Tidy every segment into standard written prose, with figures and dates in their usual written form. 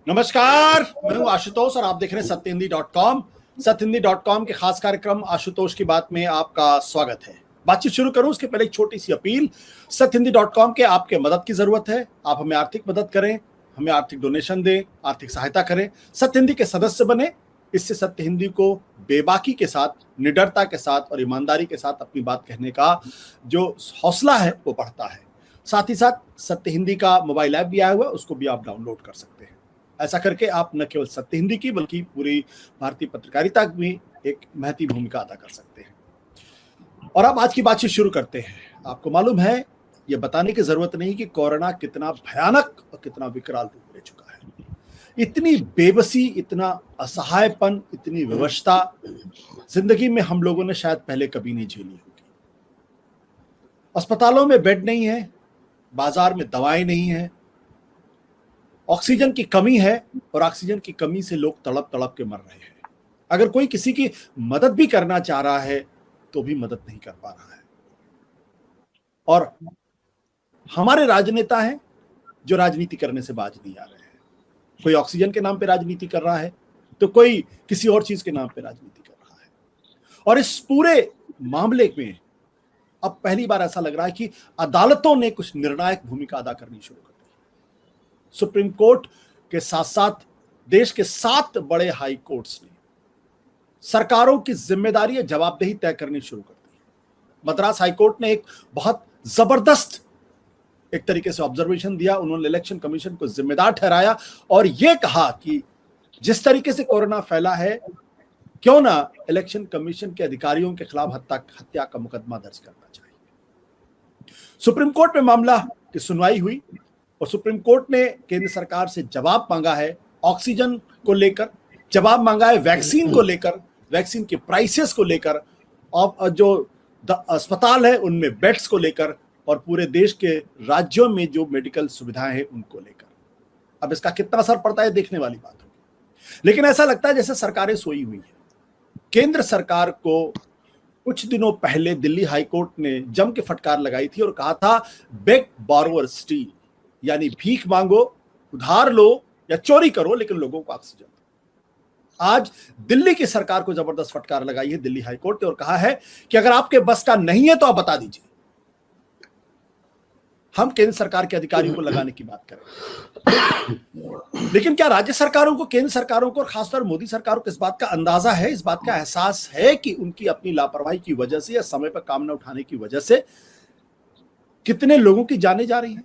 नमस्कार, मैं हूं आशुतोष और आप देख रहे हैं सत्यहिंदी.com। सत्यहिंदी.com के खास कार्यक्रम आशुतोष की बात में आपका स्वागत है। बातचीत शुरू करूं उसके पहले एक छोटी सी अपील। सत्यहिंदी.com के आपके मदद की जरूरत है। आप हमें आर्थिक मदद करें, हमें आर्थिक डोनेशन दें, आर्थिक सहायता करें, सत्य हिंदी के सदस्य बने। इससे सत्य हिंदी को बेबाकी के साथ, निडरता के साथ और ईमानदारी के साथ अपनी बात कहने का जो हौसला है वो बढ़ता है। साथ ही साथ सत्य हिंदी का मोबाइल ऐप भी आया हुआ है, उसको भी आप डाउनलोड कर सकते हैं। ऐसा करके आप न केवल सत्य हिंदी की बल्कि पूरी भारतीय पत्रकारिता में एक महती भूमिका अदा कर सकते हैं। और अब आज की बातचीत शुरू करते हैं। आपको मालूम है, ये बताने की जरूरत नहीं कि कोरोना कितना भयानक और कितना विकराल रूप ले चुका है। इतनी बेबसी, इतना असहायपन, इतनी विवशता जिंदगी में हम लोगों ने शायद पहले कभी नहीं झेली होगी। अस्पतालों में बेड नहीं है, बाजार में दवाएं नहीं है, ऑक्सीजन की कमी है और ऑक्सीजन की कमी से लोग तड़प तड़प के मर रहे हैं। अगर कोई किसी की मदद भी करना चाह रहा है तो भी मदद नहीं कर पा रहा है। और हमारे राजनेता हैं जो राजनीति करने से बाज नहीं आ रहे हैं। कोई ऑक्सीजन के नाम पे राजनीति कर रहा है तो कोई किसी और चीज के नाम पे राजनीति कर रहा है। और इस पूरे मामले में अब पहली बार ऐसा लग रहा है कि अदालतों ने कुछ निर्णायक भूमिका अदा करनी शुरू कर दी। सुप्रीम कोर्ट के साथ साथ देश के 7 बड़े हाई कोर्ट्स ने सरकारों की जिम्मेदारी और जवाबदेही तय करनी शुरू कर दी। मद्रास हाई कोर्ट ने एक बहुत जबरदस्त एक तरीके से ऑब्जर्वेशन दिया। उन्होंने इलेक्शन कमीशन को जिम्मेदार ठहराया और यह कहा कि जिस तरीके से कोरोना फैला है, क्यों ना इलेक्शन कमीशन के अधिकारियों के खिलाफ हत्या का मुकदमा दर्ज करना चाहिए। सुप्रीम कोर्ट में मामला की सुनवाई हुई और सुप्रीम कोर्ट ने केंद्र सरकार से जवाब मांगा है ऑक्सीजन को लेकर, जवाब मांगा है वैक्सीन को लेकर, वैक्सीन के प्राइसेस को लेकर, और जो अस्पताल है उनमें बेड्स को लेकर, और पूरे देश के राज्यों में जो मेडिकल सुविधाएं हैं उनको लेकर। अब इसका कितना असर पड़ता है देखने वाली बात होगी, लेकिन ऐसा लगता है जैसे सरकारें सोई हुई हैं। केंद्र सरकार को कुछ दिनों पहले दिल्ली हाई कोर्ट ने जम के फटकार लगाई थी और कहा था बेग बॉरोवर स्टील, यानी भीख मांगो, उधार लो या चोरी करो, लेकिन लोगों को ऑक्सीजन दो। आज दिल्ली की सरकार को जबरदस्त फटकार लगाई है दिल्ली हाई कोर्ट ने और कहा है कि अगर आपके बस का नहीं है तो आप बता दीजिए, हम केंद्र सरकार के अधिकारियों को लगाने की बात करें। लेकिन क्या राज्य सरकारों को, केंद्र सरकारों को और खासतौर मोदी सरकार को इस बात का अंदाजा है, इस बात का एहसास है कि उनकी अपनी लापरवाही की वजह से या समय पर काम न उठाने की वजह से कितने लोगों की जानें जा रही हैं?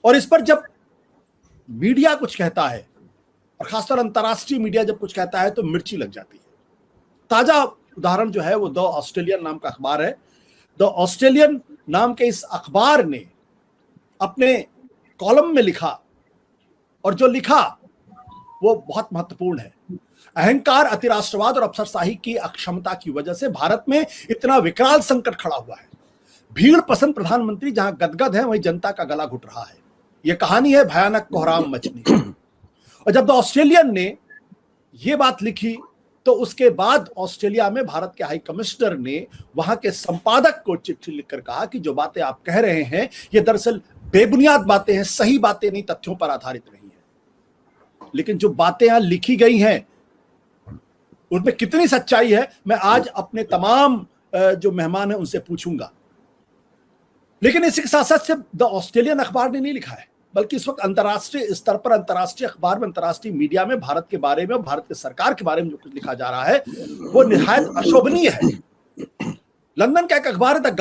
और इस पर जब मीडिया कुछ कहता है और खासतौर अंतर्राष्ट्रीय मीडिया जब कुछ कहता है तो मिर्ची लग जाती है। ताजा उदाहरण जो है वो द ऑस्ट्रेलियन नाम का अखबार है। द ऑस्ट्रेलियन नाम के इस अखबार ने अपने कॉलम में लिखा, और जो लिखा वो बहुत महत्वपूर्ण है। अहंकार, अतिराष्ट्रवाद और अफसरशाही की अक्षमता की वजह से भारत में इतना विकराल संकट खड़ा हुआ है। भीड़ पसंद प्रधानमंत्री जहां गदगद है वहीं जनता का गला घुट रहा है। यह कहानी है भयानक कोहराम मचने की। और जब द ऑस्ट्रेलियन ने यह बात लिखी तो उसके बाद ऑस्ट्रेलिया में भारत के हाई कमिश्नर ने वहां के संपादक को चिट्ठी लिखकर कहा कि जो बातें आप कह रहे हैं ये दरअसल बेबुनियाद बातें हैं, सही बातें नहीं, तथ्यों पर आधारित नहीं है। लेकिन जो बातें यहां लिखी गई हैं उनमें कितनी सच्चाई है मैं आज अपने तमाम जो मेहमान हैं उनसे पूछूंगा। लेकिन इसी के साथ साथ सिर्फ द ऑस्ट्रेलियन अखबार ने नहीं लिखा है, बल्कि इस वक्त अंतर्राष्ट्रीय स्तर पर, अंतर्राष्ट्रीय अखबार में, अंतर्राष्ट्रीय मीडिया में भारत के बारे में, भारत की सरकार के बारे में जो कुछ लिखा जा रहा है वो निहायत अशोभनीय है। लंदन का एक अखबार है द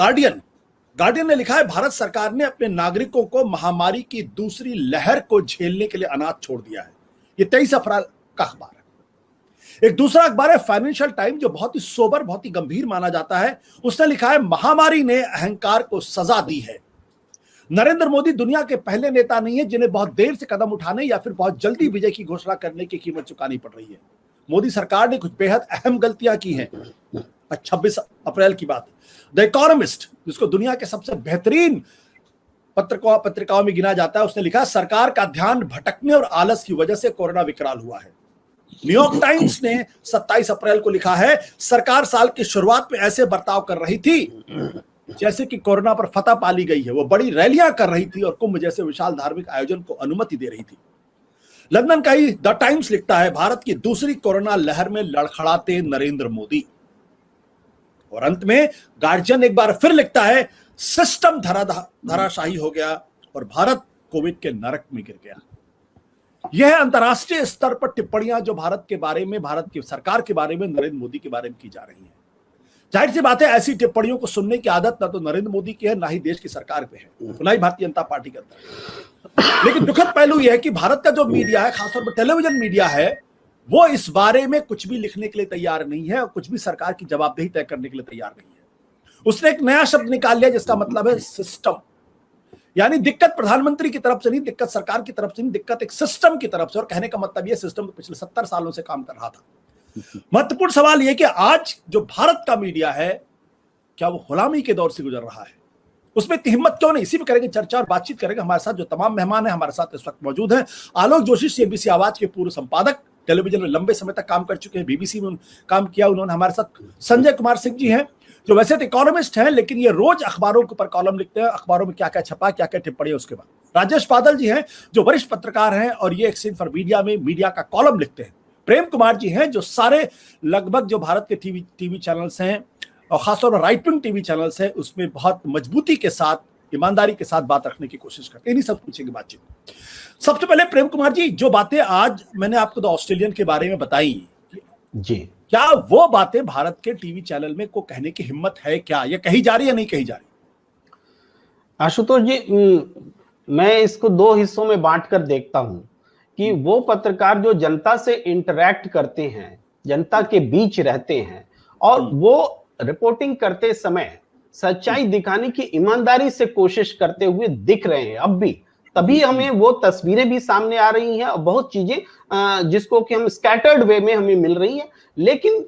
गार्डियन ने लिखा है भारत सरकार ने अपने नागरिकों को महामारी की दूसरी लहर को झेलने के लिए अनाथ छोड़ दिया है। ये 23 अप्रैल का अखबार है। एक दूसरा अखबार है फाइनेंशियल टाइम, जो बहुत ही सोबर, बहुत ही गंभीर माना जाता है। उसने लिखा है महामारी ने अहंकार को सजा दी है। नरेंद्र मोदी दुनिया के पहले नेता नहीं है जिन्हें बहुत देर से कदम उठाने या फिर बहुत जल्दी विजय की घोषणा करने की कीमत चुकानी पड़ रही है। मोदी सरकार ने कुछ बेहद अहम गलतियां की हैं। 26 अप्रैल की बात, द इकोनॉमिस्ट, जिसको दुनिया के सबसे बेहतरीन पत्रिकाओं में गिना जाता है, उसने लिखा सरकार का ध्यान भटकने और आलस की वजह से कोरोना विकराल हुआ है। न्यूयॉर्क टाइम्स ने 27 अप्रैल को लिखा है सरकार साल की शुरुआत में ऐसे बर्ताव कर रही थी जैसे कि कोरोना पर फतह पा ली गई है। वो बड़ी रैलियां कर रही थी और कुंभ जैसे विशाल धार्मिक आयोजन को अनुमति दे रही थी। लंदन का ही द टाइम्स लिखता है, भारत की दूसरी कोरोना लहर में लड़खड़ाते नरेंद्र मोदी। और अंत में गार्जियन एक बार फिर लिखता है, सिस्टम धराशायी हो गया और भारत कोविड के नरक में गिर गया। यह अंतरराष्ट्रीय स्तर पर टिप्पणियां जो भारत के बारे में, भारत की सरकार के बारे में, नरेंद्र मोदी के बारे में की जा रही है। जाहिर सी बात है, ऐसी टिप्पणियों को सुनने की आदत ना तो नरेंद्र मोदी की है, ना ही देश की सरकार पे है, ना ही भारतीय जनता पार्टी के अंदर। लेकिन दुखद पहलू यह है कि भारत का जो मीडिया है, खासतौर पर टेलीविजन मीडिया है, वो इस बारे में कुछ भी लिखने के लिए तैयार नहीं है और कुछ भी सरकार की जवाबदेही तय करने के लिए तैयार नहीं है। उसने एक नया शब्द निकाल लिया जिसका मतलब है सिस्टम। यानी दिक्कत प्रधानमंत्री की तरफ से नहीं, दिक्कत सरकार की तरफ से नहीं, दिक्कत एक सिस्टम की तरफ से। और कहने का मतलब यह, सिस्टम तो पिछले 70 सालों से काम कर रहा था। महत्वपूर्ण सवाल यह कि आज जो भारत का मीडिया है, क्या वो गुलामी के दौर से गुजर रहा है? उसमें इतनी हिम्मत क्यों नहीं? इसी में करेंगे चर्चा और बातचीत करेंगे। हमारे साथ जो तमाम मेहमान हैं हमारे साथ इस वक्त मौजूद हैं। आलोक जोशी, सीएनबीसी आवाज के पूर्व संपादक, टेलीविजन में लंबे समय तक काम कर चुके हैं, बीबीसी में काम किया उन्होंने। हमारे साथ संजय कुमार सिंह जी हैं, जो वैसे तो इकोनॉमिस्ट हैं, लेकिन ये रोज अखबारों के ऊपर कॉलम लिखते हैं, अखबारों में क्या क्या छपा, क्या क्या टिप्पणी उसके बाद। राजेश बादल जी हैं, जो वरिष्ठ पत्रकार हैं और ये एक्सचेंज फॉर मीडिया में मीडिया का कॉलम लिखते हैं। प्रेम कुमार जी हैं, जो सारे लगभग जो भारत के टीवी चैनल्स हैं और खासतौर पर राइट विंग टीवी चैनल्स हैं, उसमें बहुत मजबूती के साथ, ईमानदारी के साथ बात रखने की कोशिश करते हैं। इन्हीं सब पूछेंगे बातचीत। सबसे पहले प्रेम कुमार जी, जो बातें आज मैंने आपको द ऑस्ट्रेलियन के बारे में बताई जी, क्या वो बातें भारत के टीवी चैनल में को कहने की हिम्मत है क्या? ये कही जा रही है, नहीं कही जा रही? आशुतोष जी, मैं इसको दो हिस्सों में बांटकर देखता हूं कि वो पत्रकार जो जनता से इंटरैक्ट करते हैं, जनता के बीच रहते हैं और वो रिपोर्टिंग करते समय सच्चाई दिखाने की ईमानदारी से कोशिश करते हुए दिख रहे हैं अब भी, तभी हमें वो तस्वीरें भी सामने आ रही हैं और बहुत चीजें जिसको कि हम स्कैटर्ड वे में हमें मिल रही हैं। लेकिन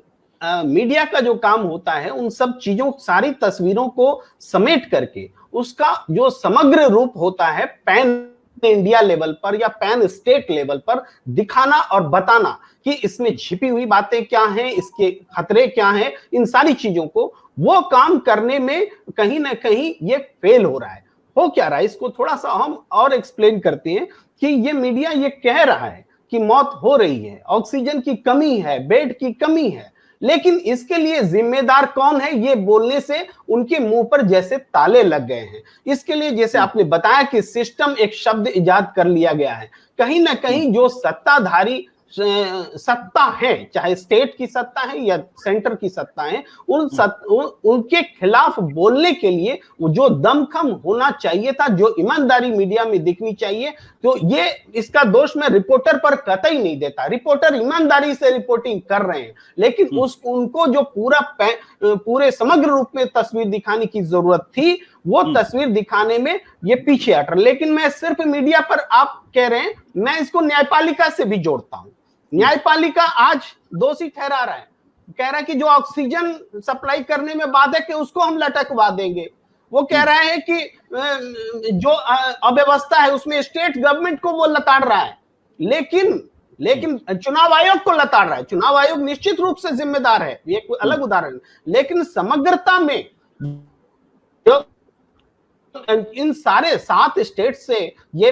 मीडिया का जो काम होता है, उन सब चीजों, सारी तस्वीरों को समेट करके उसका जो समग्र रूप होता है, पैन इंडिया लेवल पर या पैन स्टेट लेवल पर दिखाना और बताना कि इसमें छिपी हुई बातें क्या हैं, इसके खतरे क्या हैं, इन सारी चीजों को वो काम करने में कहीं ना कहीं ये फेल हो रहा है। हो क्या रहा है, इसको थोड़ा सा हम और एक्सप्लेन करते हैं कि ये मीडिया ये कह रहा है कि मौत हो रही है, ऑक्सीजन की कमी है, बेड की कमी है, लेकिन इसके लिए जिम्मेदार कौन है, ये बोलने से उनके मुंह पर जैसे ताले लग गए हैं। इसके लिए जैसे आपने बताया कि सिस्टम एक शब्द इजाद कर लिया गया है। कहीं ना कहीं जो सत्ताधारी सत्ता है, चाहे स्टेट की सत्ता है या सेंटर की सत्ता है, उनके खिलाफ बोलने के लिए वो जो दमखम होना चाहिए था, जो ईमानदारी मीडिया में दिखनी चाहिए, तो ये इसका दोष मैं रिपोर्टर पर कतई नहीं देता। रिपोर्टर ईमानदारी से रिपोर्टिंग कर रहे हैं, लेकिन उनको जो पूरे समग्र रूप में तस्वीर दिखाने की जरूरत थी, वो तस्वीर दिखाने में ये पीछे हट रहे। लेकिन मैं सिर्फ मीडिया पर, आप कह रहे हैं, मैं इसको न्यायपालिका से भी जोड़ता हूं। न्यायपालिका आज दोषी ठहरा रहा है, कह रहा है कि जो ऑक्सीजन सप्लाई करने में बाधक है उसको हम लटकवा देंगे। वो कह रहा है कि जो अव्यवस्था है उसमें स्टेट गवर्नमेंट को वो लताड़ रहा है, लेकिन चुनाव आयोग को लताड़ रहा है। चुनाव आयोग निश्चित रूप से जिम्मेदार है, ये एक अलग उदाहरण, लेकिन समग्रता में जो इन सारे 7 स्टेट से ये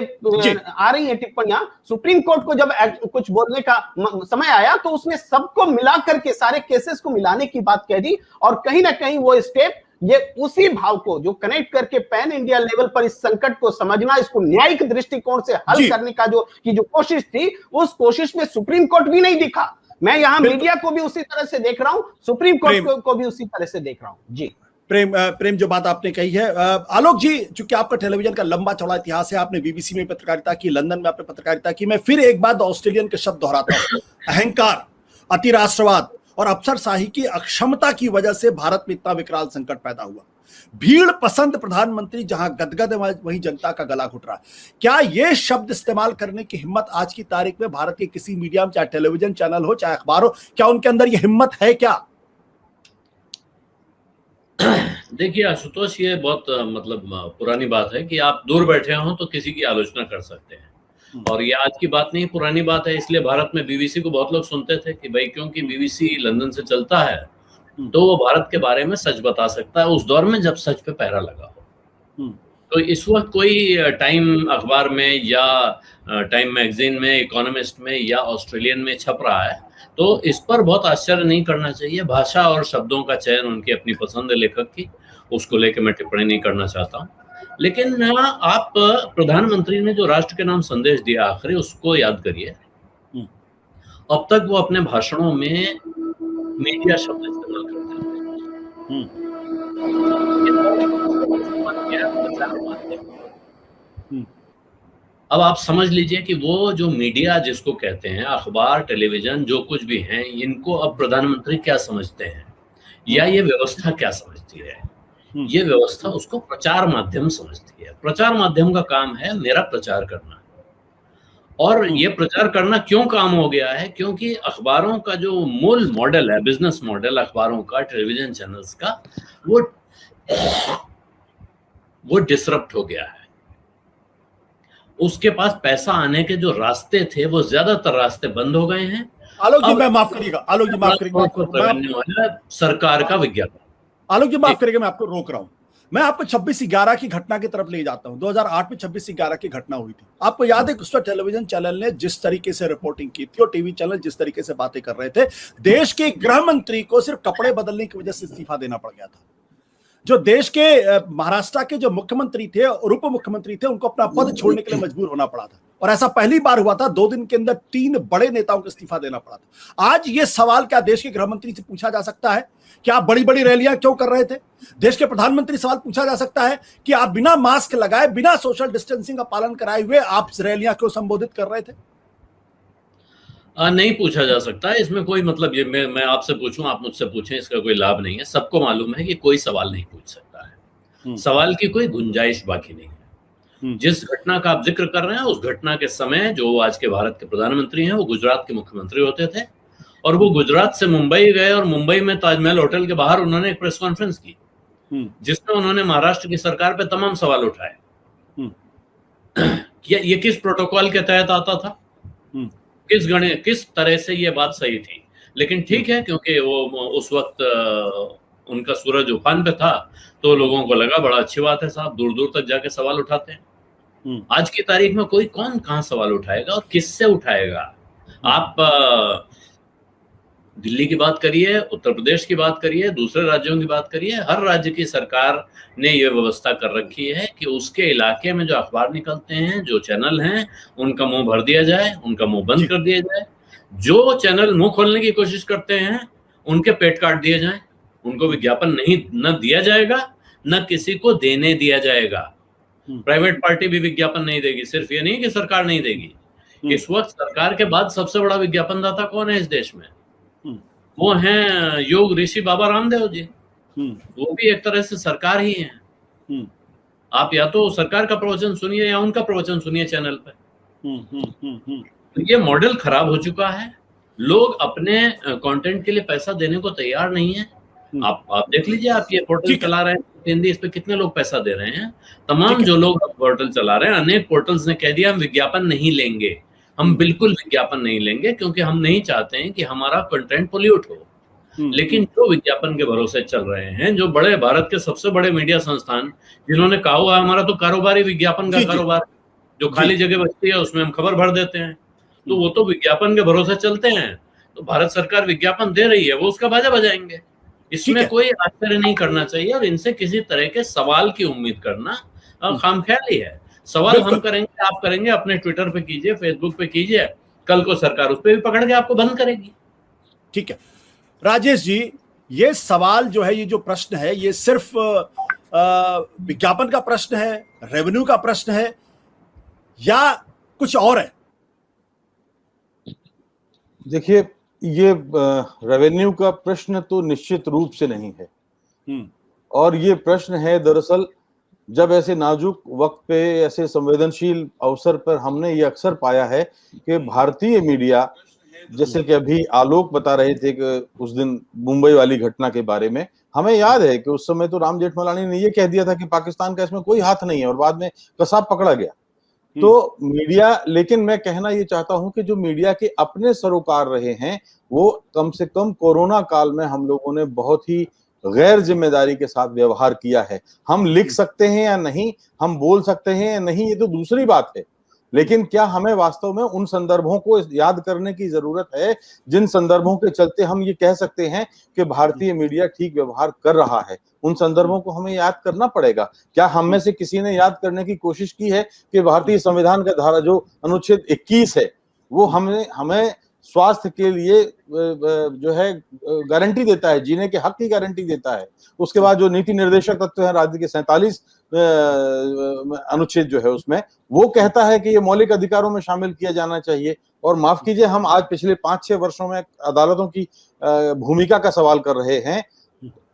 आ रही है टिप्पणियां, सुप्रीम कोर्ट को जब कुछ बोलने का समय आया तो उसने सबको मिला करके, सारे केसेस को मिलाने की बात कह दी। और कहीं ना कहीं वो स्टेट ये उसी भाव को जो कनेक्ट करके पैन इंडिया लेवल पर इस संकट को समझना, इसको न्यायिक दृष्टिकोण से हल करने का जो कोशिश थी, उस कोशिश में सुप्रीम कोर्ट भी नहीं दिखा। मैं यहाँ मीडिया को भी उसी तरह से देख रहा हूँ, सुप्रीम कोर्ट को भी उसी तरह से देख रहा हूँ। जी प्रेम, जो बात आपने कही है, आलोक जी, चूंकि आपका टेलीविजन का लंबा चौड़ा इतिहास है, आपने बीबीसी में पत्रकारिता की, लंदन में आपने पत्रकारिता की, मैं फिर एक बार ऑस्ट्रेलियन के शब्द दोहराता हूं। अहंकार, अतिराष्ट्रवाद और अफसरशाही की अक्षमता की वजह से भारत में इतना विकराल संकट पैदा हुआ। भीड़ पसंद प्रधानमंत्री जहां गदगद है, वहीं जनता का गला घुट रहा है। क्या ये शब्द इस्तेमाल करने की हिम्मत आज की तारीख में भारत के किसी मीडिया में, चाहे टेलीविजन चैनल हो, चाहे अखबार हो, क्या उनके अंदर ये हिम्मत है क्या? देखिए आशुतोष, ये बहुत मतलब पुरानी बात है कि आप दूर बैठे हो तो किसी की आलोचना कर सकते हैं, और ये आज की बात नहीं, पुरानी बात है। इसलिए भारत में बीबीसी को बहुत लोग सुनते थे कि भाई क्योंकि बीबीसी लंदन से चलता है तो वो भारत के बारे में सच बता सकता है, उस दौर में जब सच पे पहरा लगा हो। तो इस वक्त कोई टाइम अखबार में या टाइम मैगजीन में, इकोनॉमिस्ट में या ऑस्ट्रेलियन में छप रहा है, तो इस पर बहुत आश्चर्य नहीं करना चाहिए। भाषा और शब्दों का चयन उनकी अपनी पसंद है लेखक की, उसको लेकर मैं टिप्पणी नहीं करना चाहता हूँ। लेकिन आप प्रधानमंत्री ने जो राष्ट्र के नाम संदेश दिया आखिरी, उसको याद करिए। अब तक वो अपने भाषणों में मीडिया शब्द इस्तेमाल करते हैं। अब आप समझ लीजिए कि वो जो मीडिया जिसको कहते हैं, अखबार, टेलीविजन, जो कुछ भी हैं, इनको अब प्रधानमंत्री क्या समझते हैं या ये व्यवस्था क्या समझती है? ये व्यवस्था उसको प्रचार माध्यम समझती है। प्रचार माध्यम का काम है मेरा प्रचार करना, और ये प्रचार करना क्यों काम हो गया है? क्योंकि अखबारों का जो मूल मॉडल है, बिजनेस मॉडल अखबारों का, टेलीविजन चैनल्स का, वो डिसरप्ट हो गया है। उसके पास पैसा आने के जो रास्ते थे, वो ज्यादातर रास्ते बंद हो गए हैं। आलोक जी, मैं माफ करिएगा, आलोक जी माफ करिएगा, सरकार का विज्ञापन। आलोक जी माफ करिएगा, मैं आपको रोक रहा हूं। मैं आपको 26/11 की घटना की तरफ ले जाता हूं। 2008 में 26/11 की घटना हुई थी। आपको याद है उस वक्त टेलीविजन चैनल ने जिस तरीके से रिपोर्टिंग की थी और टीवी चैनल जिस तरीके से बातें कर रहे थे, देश के गृह मंत्री को सिर्फ कपड़े बदलने की वजह से इस्तीफा देना पड़ गया था। जो देश के महाराष्ट्र के जो मुख्यमंत्री थे और उप मुख्यमंत्री थे, उनको अपना पद छोड़ने के लिए मजबूर होना पड़ा था, और ऐसा पहली बार हुआ था। 2 दिन के अंदर 3 बड़े नेताओं को इस्तीफा देना पड़ा था। आज ये सवाल क्या देश के गृह मंत्री से पूछा जा सकता है कि आप बड़ी बड़ी रैलियां क्यों कर रहे थे? देश के प्रधानमंत्री सवाल पूछा जा सकता है कि आप बिना मास्क लगाए, बिना सोशल डिस्टेंसिंग का पालन कराए हुए आप रैलियां क्यों संबोधित कर रहे थे? नहीं पूछा जा सकता। इसमें कोई मतलब, ये मैं आपसे पूछूं, आप मुझसे पूछें, इसका कोई लाभ नहीं है। सबको मालूम है कि कोई सवाल नहीं पूछ सकता है। सवाल की कोई गुंजाइश बाकी नहीं है। जिस घटना का आप जिक्र कर रहे हैं, उस घटना के समय जो आज के भारत के प्रधानमंत्री हैं, वो गुजरात के मुख्यमंत्री होते थे, और वो गुजरात से मुंबई गए, और मुंबई में ताजमहल होटल के बाहर उन्होंने एक प्रेस कॉन्फ्रेंस की, जिसमें उन्होंने महाराष्ट्र की सरकार पे तमाम सवाल उठाए। ये किस प्रोटोकॉल के तहत आता था? किस तरह से ये बात सही थी? लेकिन ठीक है, क्योंकि वो उस वक्त उनका सूरज उफान पे था, तो लोगों को लगा बड़ा अच्छी बात है साहब, दूर दूर तक जाके सवाल उठाते हैं। आज की तारीख में कोई कौन कहां सवाल उठाएगा और किससे उठाएगा? आप दिल्ली की बात करिए, उत्तर प्रदेश की बात करिए, दूसरे राज्यों की बात करिए, हर राज्य की सरकार ने यह व्यवस्था कर रखी है कि उसके इलाके में जो अखबार निकलते हैं, जो चैनल हैं, उनका मुंह भर दिया जाए, उनका मुंह बंद कर दिया जाए। जो चैनल मुंह खोलने की कोशिश करते हैं, उनके पेट काट दिए जाए। उनको विज्ञापन न दिया जाएगा, न किसी को देने दिया जाएगा। प्राइवेट पार्टी भी विज्ञापन नहीं देगी। सिर्फ ये नहीं कि सरकार नहीं देगी। इस वक्त सरकार के बाद सबसे बड़ा विज्ञापनदाता कौन है इस देश में? वो हैं योग ऋषि बाबा रामदेव जी। वो भी एक तरह से सरकार ही है। आप या तो सरकार का प्रवचन सुनिए या उनका प्रवचन सुनिए चैनल पे। तो ये मॉडल खराब हो चुका है। लोग अपने कंटेंट के लिए पैसा देने को तैयार नहीं है। आप देख लीजिए, आप ये पोर्टल चला रहे हैं हिंदी, इस पे कितने लोग पैसा दे रहे हैं। तमाम जो लोग पोर्टल चला रहे हैं, अनेक पोर्टल्स ने कह दिया हम विज्ञापन नहीं लेंगे, हम बिल्कुल विज्ञापन नहीं लेंगे, क्योंकि हम नहीं चाहते हैं कि हमारा कंटेंट पोल्यूट हो। लेकिन जो विज्ञापन के भरोसे चल रहे हैं, जो बड़े भारत के सबसे बड़े मीडिया संस्थान, जिन्होंने कहा हुआ हमारा तो कारोबारी विज्ञापन का कारोबार, जो खाली जगह बचती है उसमें हम खबर भर देते हैं, तो वो तो विज्ञापन के भरोसे चलते हैं। तो भारत सरकार विज्ञापन दे रही है, वो उसका बाजा बजाएंगे। इसमें कोई आश्चर्य नहीं करना चाहिए, और इनसे किसी तरह के सवाल की उम्मीद करना खामख्याली है। सवाल हम करेंगे, आप करेंगे, अपने ट्विटर पे कीजिए, फेसबुक पे कीजिए, कल को सरकार उस पे भी पकड़ के आपको बंद करेगी। ठीक है राजेश जी, ये सवाल जो है, ये जो प्रश्न है, ये सिर्फ विज्ञापन का प्रश्न है, रेवेन्यू का प्रश्न है, या कुछ और है? देखिए, ये रेवेन्यू का प्रश्न तो निश्चित रूप से नहीं है। और ये प्रश्न है दरअसल, जब ऐसे नाजुक वक्त पे, ऐसे संवेदनशील अवसर पर हमने ये अक्सर पाया है कि भारतीय मीडिया, जैसे कि अभी आलोक बता रहे थे कि उस दिन मुंबई वाली घटना के बारे में, हमें याद है कि उस समय तो राम जेठमलानी ने ये कह दिया था कि पाकिस्तान का इसमें कोई हाथ नहीं है, और बाद में कसाब पकड़ा गया। तो मीडिया, लेकिन मैं कहना ये चाहता हूं कि जो मीडिया के अपने सरोकार रहे हैं, वो कम से कम कोरोना काल में हम लोगों ने बहुत ही गैर जिम्मेदारी के साथ व्यवहार किया है। हम लिख सकते हैं या नहीं, हम बोल सकते हैं या नहीं, ये तो दूसरी बात है, लेकिन क्या हमें वास्तव में उन संदर्भों को याद करने की जरूरत है जिन संदर्भों के चलते हम ये कह सकते हैं कि भारतीय मीडिया ठीक व्यवहार कर रहा है? उन संदर्भों को हमें याद करना पड़ेगा। क्या हम में से किसी ने याद करने की कोशिश की है कि भारतीय संविधान का धारा जो अनुच्छेद 21 है वो हमें स्वास्थ्य के लिए जो है गारंटी देता है, जीने के हक की गारंटी देता है। उसके बाद जो नीति निर्देशक तत्व है राज्य के 47 अनुच्छेद जो है उसमें वो कहता है कि ये मौलिक अधिकारों में शामिल किया जाना चाहिए। और माफ कीजिए, हम आज पिछले 5-6 वर्षों में अदालतों की भूमिका का सवाल कर रहे हैं।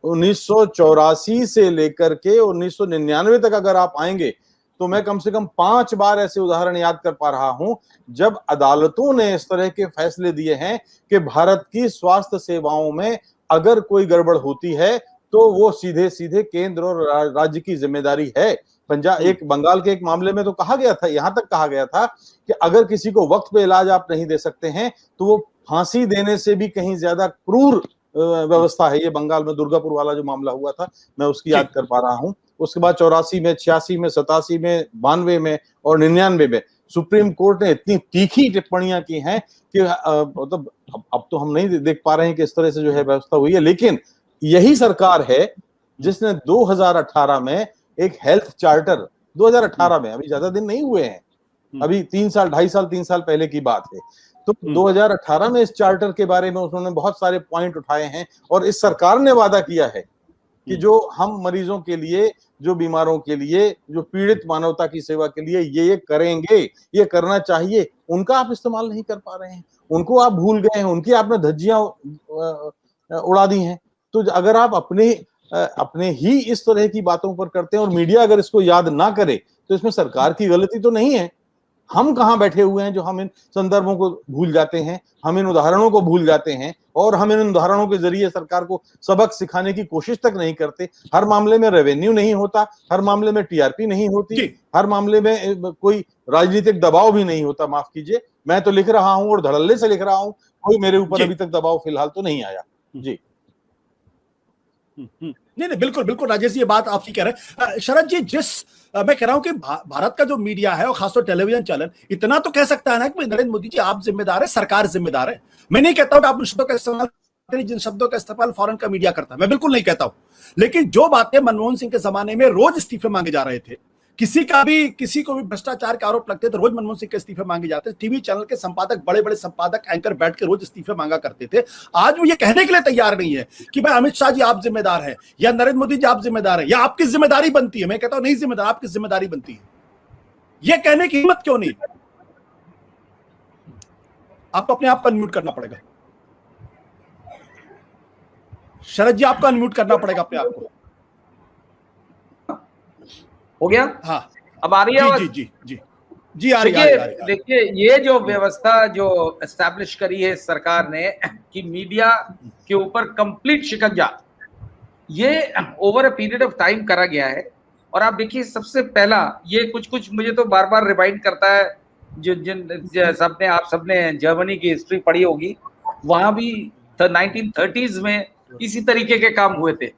1984 से लेकर के 1999 तक अगर आप आएंगे तो मैं कम से कम 5 बार ऐसे उदाहरण याद कर पा रहा हूं जब अदालतों ने इस तरह के फैसले दिए हैं कि भारत की स्वास्थ्य सेवाओं में अगर कोई गड़बड़ होती है तो वो सीधे सीधे केंद्र और राज्य की जिम्मेदारी है। बंगाल के एक मामले में तो कहा गया था, यहां तक कहा गया था कि अगर किसी को वक्त पे इलाज आप नहीं दे सकते हैं तो वो फांसी देने से भी कहीं ज्यादा क्रूर व्यवस्था है। ये बंगाल में दुर्गापुर वाला जो मामला हुआ था, मैं उसकी याद कर पा रहा हूं। उसके बाद 84 में, 86 में, 87 में, 92 में और 99 में सुप्रीम कोर्ट ने इतनी तीखी टिप्पणियां की हैं कि मतलब अब तो हम नहीं देख पा रहे हैं कि इस तरह से जो है व्यवस्था हुई है। लेकिन यही सरकार है जिसने 2018 में एक हेल्थ चार्टर, 2018 में, अभी ज्यादा दिन नहीं हुए हैं, अभी 3 साल 2.5 साल 3 साल पहले की बात है, तो 2018 में इस चार्टर के बारे में उन्होंने बहुत सारे पॉइंट उठाए हैं। और इस सरकार ने वादा किया है कि जो हम मरीजों के लिए, जो बीमारों के लिए, जो पीड़ित मानवता की सेवा के लिए ये करेंगे, ये करना चाहिए, उनका आप इस्तेमाल नहीं कर पा रहे हैं, उनको आप भूल गए हैं, उनकी आपने धज्जियां उड़ा दी हैं। तो अगर आप अपने ही इस तरह की बातों पर करते हैं और मीडिया अगर इसको याद ना करे तो इसमें सरकार की गलती तो नहीं है। हम कहां बैठे हुए हैं जो हम इन संदर्भों को भूल जाते हैं, हम इन उदाहरणों को भूल जाते हैं और हम इन उदाहरणों के जरिए सरकार को सबक सिखाने की कोशिश तक नहीं करते। हर मामले में रेवेन्यू नहीं होता, हर मामले में टीआरपी नहीं होती, हर मामले में कोई राजनीतिक दबाव भी नहीं होता। माफ कीजिए, मैं तो लिख रहा हूं और धड़ल्ले से लिख रहा हूं, कोई मेरे ऊपर अभी तक दबाव फिलहाल तो नहीं आया। जी नहीं, बिल्कुल बिल्कुल राजेश जी, ये बात आप कह रहे हैं। शरद जी, मैं कह रहा हूं कि भारत का जो मीडिया है और खासतौर टेलीविजन चैनल इतना तो कह सकता है ना कि नरेंद्र मोदी जी आप जिम्मेदार है, सरकार जिम्मेदार है। मैं नहीं कहता हूं कि आप उन शब्दों का इस्तेमाल, जिन शब्दों का इस्तेमाल फॉरेन का मीडिया करता है, मैं बिल्कुल नहीं कहता हूं। लेकिन जो बातें मनमोहन सिंह के जमाने में रोज इस्तीफे मांगे जा रहे थे, किसी को भी भ्रष्टाचार के आरोप लगते तो रोज मनमोहन सिंह के इस्तीफे मांगे जाते थे। टीवी चैनल के संपादक, बड़े बड़े संपादक, एंकर बैठ के रोज इस्तीफे मांगा करते थे। आज वो ये कहने के लिए तैयार नहीं है कि भाई अमित शाह जी आप जिम्मेदार हैं या नरेंद्र मोदी जी आप जिम्मेदार हैं या आपकी जिम्मेदारी बनती है। मैं कहता हूं नहीं जिम्मेदार, आपकी जिम्मेदारी बनती है। ये कहने की हिम्मत क्यों नहीं? आपको अपने आप को अनम्यूट करना पड़ेगा। शरद जी, आपको अनम्यूट करना पड़ेगा अपने आप को। हो गया? हाँ, अब आ रही है आवाज? जी आ रही है। देखिए, ये जो व्यवस्था जो एस्टैब्लिश करी है सरकार ने कि मीडिया के ऊपर कंप्लीट शिकंजा, ये over a period of time करा गया है। और आप देखिए, सबसे पहला ये कुछ मुझे तो बार बार रिमाइंड करता है, आप सबने जर्मनी की हिस्ट्री पढ़ी होगी, वहां भी 1930s में इसी तरीके के काम हुए थे।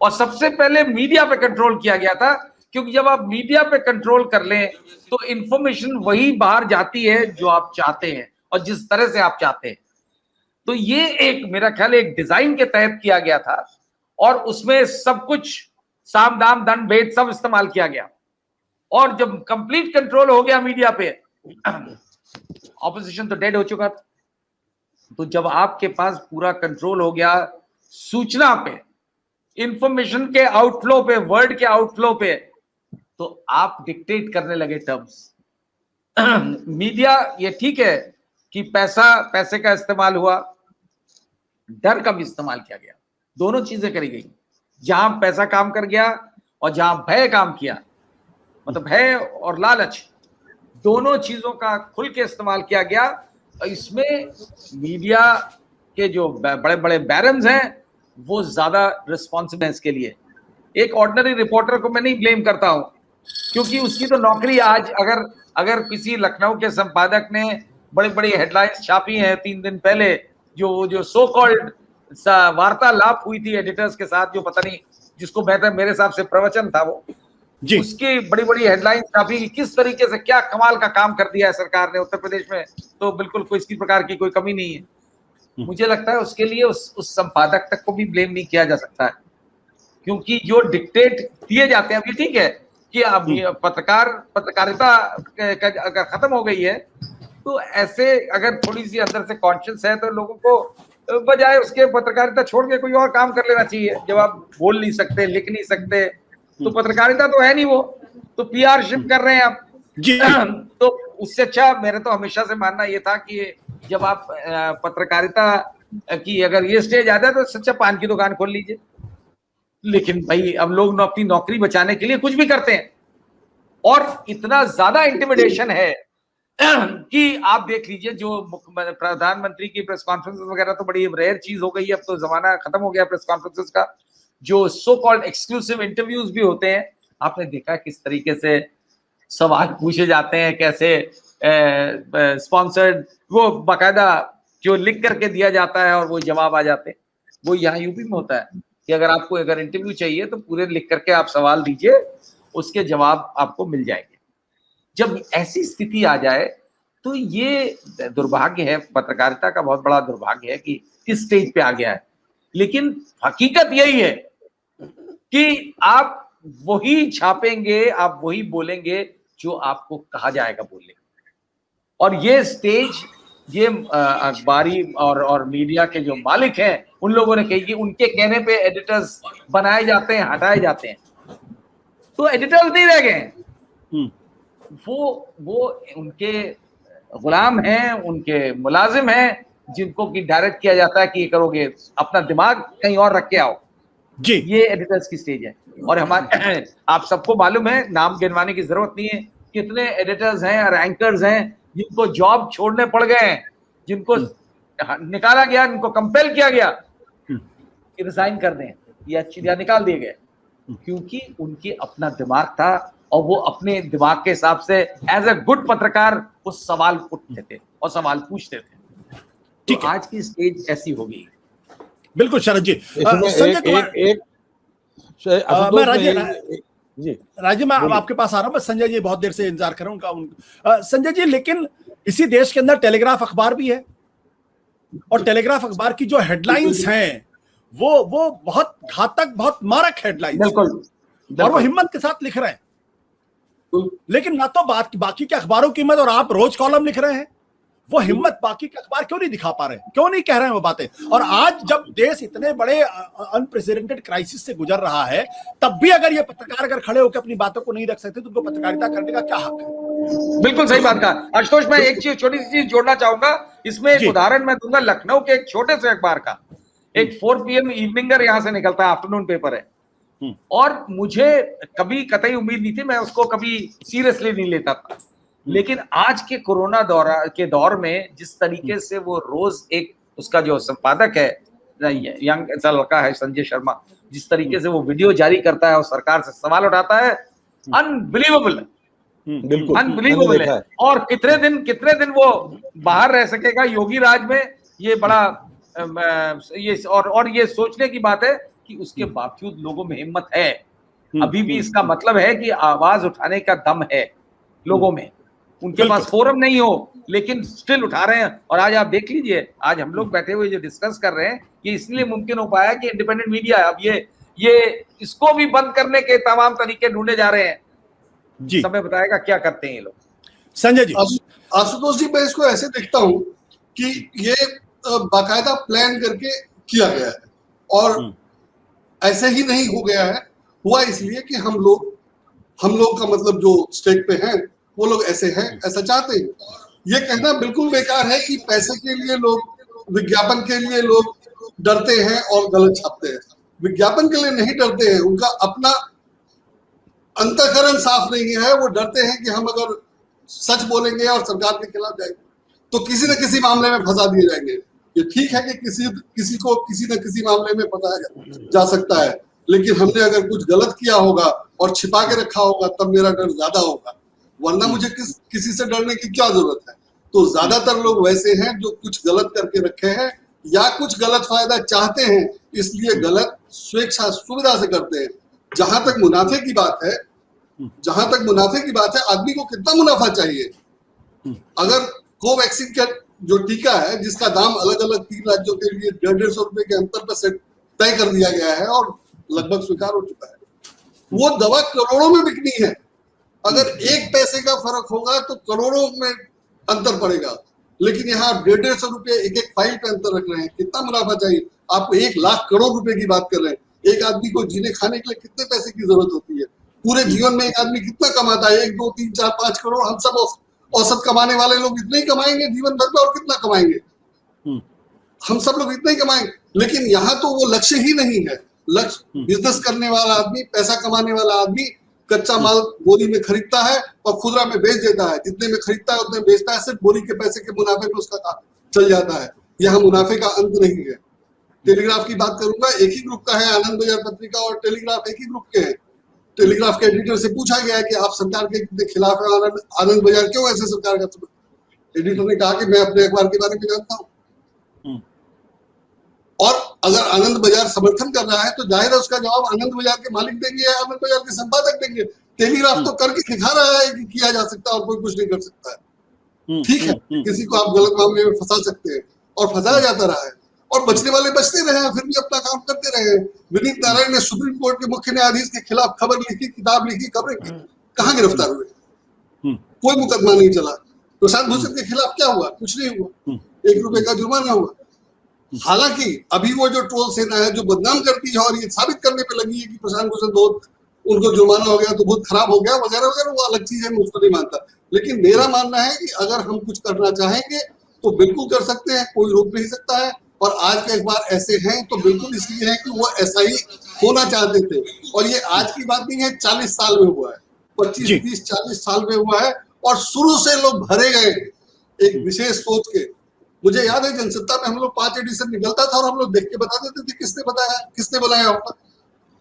और सबसे पहले मीडिया पे कंट्रोल किया गया था, क्योंकि जब आप मीडिया पे कंट्रोल कर लें तो इंफॉर्मेशन वही बाहर जाती है जो आप चाहते हैं और जिस तरह से आप चाहते हैं। तो ये एक, मेरा ख्याल एक डिजाइन के तहत किया गया था और उसमें सब कुछ साम दाम दंड भेद सब इस्तेमाल किया गया। और जब कंप्लीट कंट्रोल हो गया मीडिया पे, ऑपोजिशन तो डेड हो चुका था। तो जब आपके पास पूरा कंट्रोल हो गया सूचना पे, इंफॉर्मेशन के आउटफ्लो पे, वर्ड के आउटफ्लो पे, तो आप डिक्टेट करने लगे टर्म्स। मीडिया, ये ठीक है कि पैसे का इस्तेमाल हुआ, डर का भी इस्तेमाल किया गया, दोनों चीजें करी गई। जहां पैसा काम कर गया और जहां भय काम किया, मतलब भय और लालच, दोनों चीजों का खुल के इस्तेमाल किया गया। इसमें मीडिया के जो बड़े बड़े बैरन्स हैं वो ज्यादा रिस्पॉन्सिबल है इसके लिए। एक ऑर्डिनरी रिपोर्टर को मैं नहीं ब्लेम करता हूं, क्योंकि उसकी तो नौकरी आज, अगर किसी लखनऊ के संपादक ने बड़ी बड़ी हेडलाइंस छापी हैं 3 दिन पहले, जो सो कॉल्ड वार्तालाप हुई थी एडिटर्स के साथ, जो पता नहीं जिसको मेरे हिसाब से प्रवचन था वो जी। उसकी बड़ी बड़ी हेडलाइंस काफी, किस तरीके से क्या कमाल का काम कर दिया है सरकार ने उत्तर प्रदेश में, तो बिल्कुल कोई इसी प्रकार की कोई कमी नहीं है। मुझे लगता है उसके लिए उस संपादक तक को भी ब्लेम नहीं किया जा सकता है, क्योंकि जो डिक्टेट दिए जाते हैं, अभी ठीक है कि अब पत्रकारिता अगर खत्म हो गई है तो ऐसे अगर थोड़ी सी अंदर से कॉन्शियस है तो लोगों को बजाय उसके पत्रकारिता छोड़ के कोई और काम कर लेना चाहिए। जब आप बोल नहीं सकते, लिख नहीं सकते, तो पत्रकारिता तो है नहीं, वो तो पीआरशिप कर रहे हैं आप जी। तो उससे अच्छा मेरे तो हमेशा से मानना ये था कि जब आप पत्रकारिता की अगर ये स्टेज आता है तो सच्चा पान की दुकान खोल लीजिए। लेकिन भाई अब लोग अपनी नौकरी बचाने के लिए कुछ भी करते हैं, और इतना ज्यादा इंटिमिडेशन है कि आप देख लीजिए जो प्रधानमंत्री की प्रेस कॉन्फ्रेंस वगैरह तो बड़ी रेयर चीज हो गई है, अब तो जमाना खत्म हो गया प्रेस कॉन्फ्रेंसेस का। जो सो कॉल्ड एक्सक्लूसिव इंटरव्यूज भी होते हैं, आपने देखा किस तरीके से सवाल पूछे जाते हैं, कैसे स्पॉन्सर्ड, वो बाकायदा जो लिख करके दिया जाता है और वो जवाब आ जाते हैं। वो यहाँ यूपी में होता है कि अगर आपको अगर इंटरव्यू चाहिए तो पूरे लिख करके आप सवाल दीजिए, उसके जवाब आपको मिल जाएंगे। जब ऐसी स्थिति आ जाए तो ये दुर्भाग्य है, पत्रकारिता का बहुत बड़ा दुर्भाग्य है कि किस स्टेज पे आ गया है। लेकिन हकीकत यही है कि आप वही छापेंगे, आप वही बोलेंगे जो आपको कहा जाएगा बोलने। और ये स्टेज, ये अखबारी और मीडिया के जो मालिक हैं, उन लोगों ने कही कि उनके कहने पे एडिटर्स बनाए जाते हैं, हटाए जाते हैं, तो एडिटर्स नहीं रह गए, वो उनके गुलाम हैं, उनके मुलाजिम हैं, जिनको कि डायरेक्ट किया जाता है कि ये करोगे, अपना दिमाग कहीं और रख के आओ जी। ये एडिटर्स की स्टेज है। और हमारे आप सबको मालूम है, नाम गिनवाने की जरूरत नहीं है, कितने एडिटर्स हैं और एंकर्स हैं जिनको जॉब छोड़ने पड़ गए हैं, जिनको निकाला गया, इनको कंपेल किया गया कि रिजाइन कर दें या निकाल दिए गए, क्योंकि उनके अपना दिमाग था और वो अपने दिमाग के हिसाब से एज ए गुड पत्रकार वो सवाल उठते थे और सवाल पूछते थे। ठीक तो आज की स्टेज ऐसी हो गई। बिल्कुल शरद जी। संजय कुमार, राजीव मैं आपके पास आ रहा हूं, मैं संजय जी बहुत देर से इंतजार कर रहा हूं संजय जी, लेकिन इसी देश के अंदर टेलीग्राफ अखबार भी है, और टेलीग्राफ अखबार की जो हेडलाइंस हैं वो बहुत घातक, बहुत मारक हेडलाइंस, और वो हिम्मत के साथ लिख रहे हैं। लेकिन ना तो बाकी के अखबारों की हिम्मत, और आप रोज कॉलम लिख रहे हैं, वो हिम्मत बाकी के अखबार क्यों नहीं दिखा पा रहे, क्यों नहीं कह रहे हैं वो बातें। और आज जब देश इतने बड़े अनप्रेसिडेंटेड क्राइसिस से गुजर रहा है, तब भी अगर ये पत्रकार अगर खड़े होकर अपनी बातों को नहीं रख सकते तो उनको पत्रकारिता करने का क्या हक है। बिल्कुल सही बात कहा आशुतोष। मैं एक चीज, छोटी सी चीज जोड़ना चाहूंगा इसमें। एक उदाहरण मैं दूंगा लखनऊ के एक छोटे से अखबार का। एक 4 PM इवनिंगर यहां से निकलता है, आफ्टरनून पेपर है, और मुझे कभी कतई उम्मीद नहीं थी, मैं उसको कभी सीरियसली नहीं लेता था। लेकिन आज के कोरोना के दौर में जिस तरीके से वो रोज एक, उसका जो संपादक है, यंग ऐसा लड़का है संजय शर्मा, जिस तरीके से वो वीडियो जारी करता है और सरकार से सवाल उठाता है, अनबिलीवेबल, अनबिलीवेबल है। और कितने दिन वो बाहर रह सकेगा योगी राज में, ये बड़ा ये और ये सोचने की बात है कि उसके बावजूद लोगों में हिम्मत है अभी भी। इसका मतलब है कि आवाज उठाने का दम है लोगों में, उनके पास फोरम नहीं हो लेकिन स्टिल उठा रहे हैं। और आज आप देख लीजिए, आज हम लोग बैठे हुए जो डिस्कस कर रहे हैं, ये इसलिए मुमकिन हो पाया कि इंडिपेंडेंट मीडिया, अब ये इसको भी बंद करने के तमाम तरीके ढूंढे जा रहे हैं जी। समय बताएगा क्या करते हैं ये लोग। संजय जी। आशुतोष जी, मैं इसको ऐसे देखता हूँ कि ये बाकायदा प्लान करके किया गया है, और ऐसे ही नहीं हो गया है, हुआ इसलिए कि हम लोग का मतलब जो स्टेट पे हैं वो लोग ऐसे हैं, ऐसा चाहते हैं। ये कहना बिल्कुल बेकार है कि पैसे के लिए लोग, विज्ञापन के लिए लोग डरते हैं और गलत छापते हैं। विज्ञापन के लिए नहीं डरते हैं, उनका अपना अंतःकरण साफ नहीं है। वो डरते हैं कि हम अगर सच बोलेंगे और सरकार के खिलाफ जाएंगे तो किसी न किसी मामले में फंसा दिए जाएंगे। ये ठीक है कि किसी को किसी न किसी मामले में फंसाया जा सकता है, लेकिन हमने अगर कुछ गलत किया होगा और छिपा के रखा होगा तब मेरा डर ज्यादा होगा, वरना मुझे किसी से डरने की क्या जरूरत है। तो ज्यादातर लोग वैसे हैं जो कुछ गलत करके रखे हैं या कुछ गलत फायदा चाहते हैं, इसलिए गलत स्वेच्छा सुविधा से करते हैं। जहां तक मुनाफे की बात है, आदमी को कितना मुनाफा चाहिए? अगर कोवैक्सीन का जो टीका है, जिसका दाम अलग अलग 3 राज्यों के लिए 150 रुपए के अंतर पर तय कर दिया गया है और लगभग स्वीकार हो चुका है, वो दवा करोड़ों में बिकनी है। अगर 1 पैसे का फर्क होगा तो करोड़ों में अंतर पड़ेगा, लेकिन यहाँ 150 रुपए एक फाइल पे अंतर रख रहे हैं। कितना मुनाफा चाहिए आपको? 1 लाख करोड़ रुपए की बात कर रहे हैं। एक आदमी को जीने खाने के लिए कितने पैसे की जरूरत होती है? पूरे जीवन में एक आदमी कितना कमाता है? 1, 2, 3, 4, 5 करोड़। हम सब औसत कमाने वाले लोग इतने ही कमाएंगे जीवन भर में, और कितना कमाएंगे? हम सब लोग इतना ही कमाएंगे। लेकिन यहाँ तो वो लक्ष्य ही नहीं है। लक्ष्य बिजनेस करने वाला आदमी, पैसा कमाने वाला आदमी कच्चा माल बोरी में खरीदता है और खुदरा में बेच देता है। जितने में खरीदता है उतने बेचता है, सिर्फ बोरी के पैसे के मुनाफे में उसका काम चल जाता है। यहाँ मुनाफे का अंत नहीं है। टेलीग्राफ की बात करूंगा, एक ही ग्रुप का है, आनंद बाजार पत्रिका और टेलीग्राफ एक ही ग्रुप के हैं। टेलीग्राफ के एडिटर से पूछा गया है कि आप सरकार के कितने खिलाफ है, आनंद बाजार क्यों ऐसे सरकार का? एडिटर ने कहा कि मैं अपने अखबार के बारे में जानता हूँ। और अगर आनंद बाजार समर्थन कर रहा है तो जाहिर है उसका जवाब आनंद बाजार के मालिक देंगे या आनंद बाजार के संपादक देंगे। टेलीग्राफ तो करके दिखा रहा है कि किया जा सकता है और कोई कुछ नहीं कर सकता है। ठीक है, किसी को आप गलत मामले में फंसा सकते हैं और फंसाया जाता रहा है, और बचने वाले बचते रहे हैं, फिर भी अपना काम करते रहे हैं। विनीत नारायण ने सुप्रीम कोर्ट के मुख्य न्यायाधीश के खिलाफ खबर लिखी, किताब लिखी, खबरें कहाँ गिरफ्तार हुए? कोई मुकदमा नहीं चला। प्रशांत भूषण के खिलाफ क्या हुआ? कुछ नहीं हुआ। 1 रुपए का जुर्माना हुआ। हालांकि अभी वो जो ट्रोल सेना है जो बदनाम करती है और ये साबित करने पे लगी है कि प्रशांत भूषण उनको जुर्माना हो गया तो बहुत खराब हो गया वगैरह वगैरह, वो अलग चीज है, मैं उसको नहीं मानता। लेकिन मेरा मानना है कि अगर हम कुछ करना चाहेंगे तो बिल्कुल कर सकते हैं, कोई रोक नहीं सकता है। और आज के अखबार ऐसे हैं तो बिल्कुल इसलिए है कि वो ऐसा ही होना चाहते थे। और ये आज की बात नहीं है, 40 साल में हुआ है, 25, 30, 40 साल में हुआ है। और शुरू से लोग भरे गए एक विशेष सोच के। मुझे याद है जनसत्ता में हम लोग 5 एडिशन निकलता था और हम लोग देख के बता देते थे किसने बताया, किसने बनाया होगा।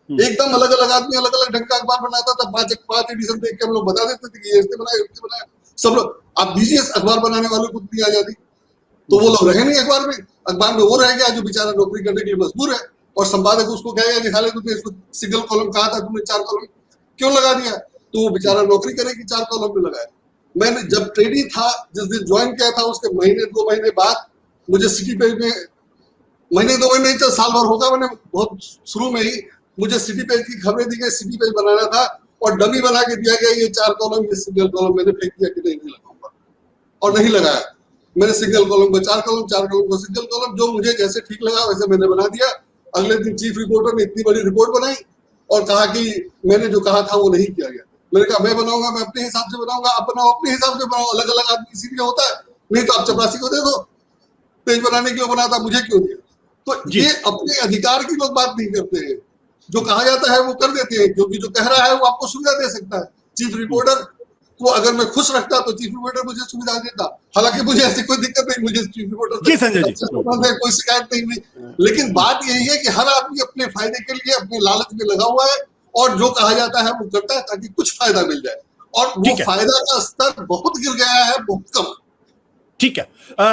एकदम अलग अलग आदमी अलग अलग ढंग का अखबार बनाता था। 5 एडिशन देख के हम लोग बता देते थे कि ये इसने बनाया, इसने बनाया। सब लोग आप दीजिए अखबार बनाने वालों को इतनी आजादी, तो वो लोग रहे नहीं अखबार में। अखबार में वो रह गया जो बेचारा नौकरी करने के लिए मजबूर है, और संपादक उसको कहेगा निकाले तुमने इसको सिंगल कॉलम कहा था, तुमने 4 कॉलम क्यों लगा दिया? तो वो बेचारा नौकरी करेगी, 4 कॉलम में लगाया। मैंने जब ट्रेडी था, जिस दिन ज्वाइन किया था, उसके महीने 2 महीने बाद मुझे सिटी पेज में, महीने 2 महीने नहीं, साल भर होगा, मैंने बहुत शुरू में ही मुझे सिटी पेज की खबरें दी गई, सिटी पेज बनाना था और डमी बना के दिया गया ये 4 कॉलम, ये सिंगल कॉलम। मैंने फेंक दिया कि नहीं लगाऊंगा, और नहीं लगाया। मैंने सिंगल कॉलम को 4 कॉलम, 4 कॉलम को सिंगल कॉलम, जो मुझे जैसे ठीक लगा वैसे मैंने बना दिया। अगले दिन चीफ रिपोर्टर ने इतनी बड़ी रिपोर्ट बनाई और कहा कि मैंने जो कहा था वो नहीं किया गया। मैंने कहा मैं बनाऊंगा, मैं अपने हिसाब से बनाऊंगा, आप बनाओ अपने हिसाब से बनाओ। अलग अलग आदमी इसीलिए होता है, नहीं तो आप चपरासी को दे दो, पेज बनाने के लिए बनाता, मुझे क्यों दिया? तो ये अपने अधिकार की लोग बात नहीं करते हैं। जो कहा जाता है वो कर देते हैं, क्योंकि जो कह रहा है वो आपको सुविधा दे सकता है। चीफ रिपोर्टर को अगर मैं खुश रखता तो चीफ रिपोर्टर मुझे सुविधा देता। हालांकि मुझे ऐसी कोई दिक्कत नहीं, मुझे चीफ रिपोर्टर जी संजय जी कोई शिकायत नहीं हुई। लेकिन बात यही है कि हर आदमी अपने फायदे के लिए अपने लालच में लगा हुआ है, और जो कहा जाता है वो करता है ताकि कुछ फायदा मिल जाए, और वो फायदा का स्तर बहुत गिर गया है, बहुत कम। ठीक है,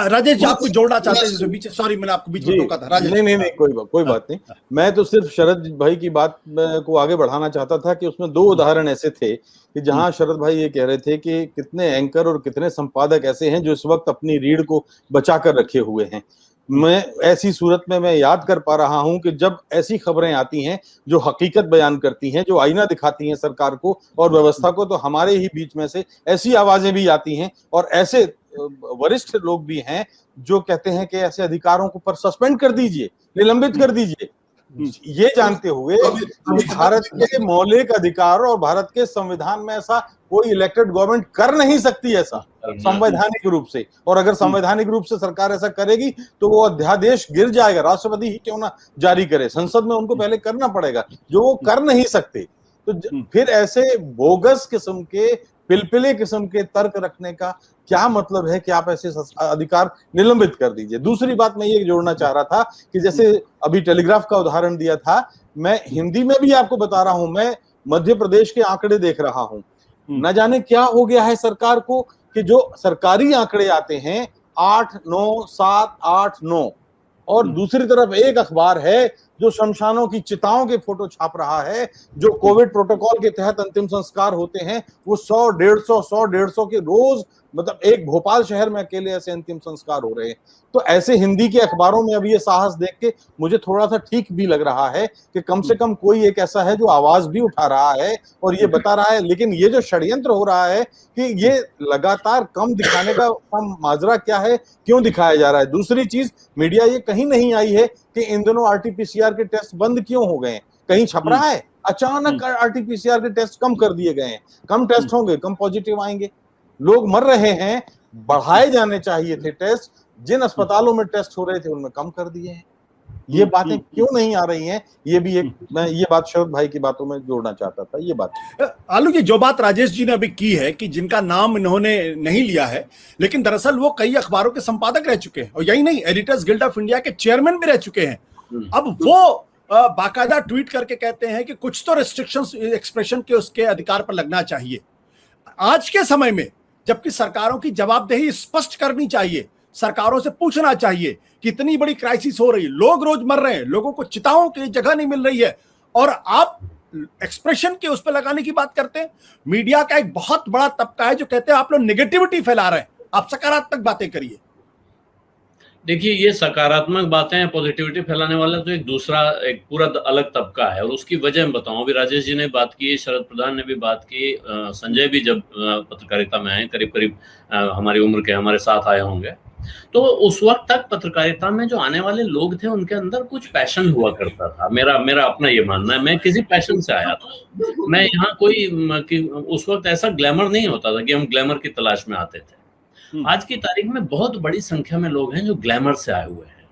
राजेश जी आपको जोड़ना चाहते हैं बीच? सॉरी मैंने आपको बीच में रोका था। राजेश नहीं कोई बात नहीं। मैं तो सिर्फ शरद भाई की बात को आगे बढ़ाना चाहता था कि उसमें 2 उदाहरण ऐसे थे कि जहां शरद भाई ये कह रहे थे कि कितने एंकर और कितने संपादक ऐसे हैं जो इस वक्त अपनी रीढ़ को बचा कर रखे हुए हैं। मैं ऐसी सूरत में मैं याद कर पा रहा हूं कि जब ऐसी खबरें आती हैं जो हकीकत बयान करती हैं, जो आईना दिखाती हैं सरकार को और व्यवस्था को, तो हमारे ही बीच में से ऐसी आवाजें भी आती हैं और ऐसे वरिष्ठ लोग भी हैं जो कहते हैं कि ऐसे अधिकारों को पर सस्पेंड कर दीजिए, निलंबित कर दीजिए, ये जानते हुए भारत के मौलिक अधिकार और भारत के संविधान में ऐसा कोई इलेक्टेड गवर्नमेंट कर नहीं सकती ऐसा संवैधानिक रूप से। और अगर संवैधानिक रूप से सरकार ऐसा करेगी तो वो अध्यादेश गिर जाएगा, राष्ट्रपति ही क्यों ना जारी करे, संसद में उनको पहले करना पड़ेगा, जो वो कर नहीं सकते। तो फिर ऐसे बोगस किस्म के, पिलपिले किस्म के तर्क रखने का क्या मतलब है कि आप ऐसे अधिकार निलंबित कर दीजिए। दूसरी बात मैं ये जोड़ना चाह रहा था कि जैसे अभी टेलीग्राफ का उदाहरण दिया था, मैं हिंदी में भी आपको बता रहा हूं, मैं मध्य प्रदेश के आंकड़े देख रहा हूं। न जाने क्या हो गया है सरकार को कि जो सरकारी आंकड़े आते हैं 8, 9, 7, 8, 9, और दूसरी तरफ एक अखबार है जो शमशानों की चिताओं के फोटो छाप रहा है, जो कोविड प्रोटोकॉल के तहत अंतिम संस्कार होते हैं वो 100-150 के रोज, मतलब एक भोपाल शहर में अकेले ऐसे अंतिम संस्कार हो रहे हैं। तो ऐसे हिंदी के अखबारों में अभी ये साहस देख के मुझे थोड़ा सा ठीक भी लग रहा है कि कम से कम कोई एक ऐसा है जो आवाज भी उठा रहा है और ये बता रहा है। लेकिन ये जो षड्यंत्र हो रहा है कि ये लगातार कम दिखाने का माजरा क्या है, क्यों दिखाया जा रहा है। दूसरी चीज, मीडिया ये कहीं नहीं आई है कि इन दिनों आरटीपीसीआर के टेस्ट बंद क्यों हो गए हैं, कहीं छप रहा है अचानक आरटीपीसीआर के टेस्ट कम कर दिए गए हैं। कम टेस्ट होंगे, कम पॉजिटिव आएंगे, लोग मर रहे हैं, बढ़ाए जाने चाहिए थे टेस्ट, जिन अस्पतालों में टेस्ट हो रहे थे उनमें कम कर दिए हैं। ये बातें क्यों नहीं आ रही हैं, ये भी एक, मैं ये बात शरद भाई की बातों में जोड़ना चाहता था। ये बात आलू जी, जो बात राजेश जी ने अभी की है कि जिनका नाम इन्होंने नहीं लिया है, लेकिन दरअसल वो कई अखबारों के संपादक रह चुके हैं, और यही नहीं, एडिटर्स गिल्ड ऑफ इंडिया के चेयरमैन भी रह चुके हैं। अब वो बाकायदा ट्वीट करके कहते हैं कि कुछ तो रिस्ट्रिक्शंस एक्सप्रेशन के उसके अधिकार पर लगना चाहिए। आज के समय में जबकि सरकारों की जवाबदेही स्पष्ट करनी चाहिए, सरकारों से पूछना चाहिए कि इतनी बड़ी क्राइसिस हो रही है, लोग रोज मर रहे हैं, लोगों को चिताओं की जगह नहीं मिल रही है, और आप एक्सप्रेशन के उस पर लगाने की बात करते हैं। मीडिया का एक बहुत बड़ा तबका है जो कहते हैं आप लोग नेगेटिविटी फैला रहे हैं, आप सकारात्मक बातें करिए। देखिए, ये सकारात्मक बातें हैं, पॉजिटिविटी फैलाने वाला तो एक दूसरा, एक पूरा अलग तबका है, और उसकी वजह मैं बताऊं। अभी राजेश जी ने बात की, शरद प्रधान ने भी बात की, संजय भी जब पत्रकारिता में आए, करीब करीब हमारी उम्र के, हमारे साथ आए होंगे, तो उस वक्त तक पत्रकारिता में जो आने वाले लोग थे उनके अंदर कुछ पैशन हुआ करता था। मेरा अपना ये मानना है, मैं किसी पैशन से आया था। मैं यहाँ उस वक्त ऐसा ग्लैमर नहीं होता था कि हम ग्लैमर की तलाश में आते थे। आज की तारीख में बहुत बड़ी संख्या में लोग हैं जो ग्लैमर से आए हुए हैं,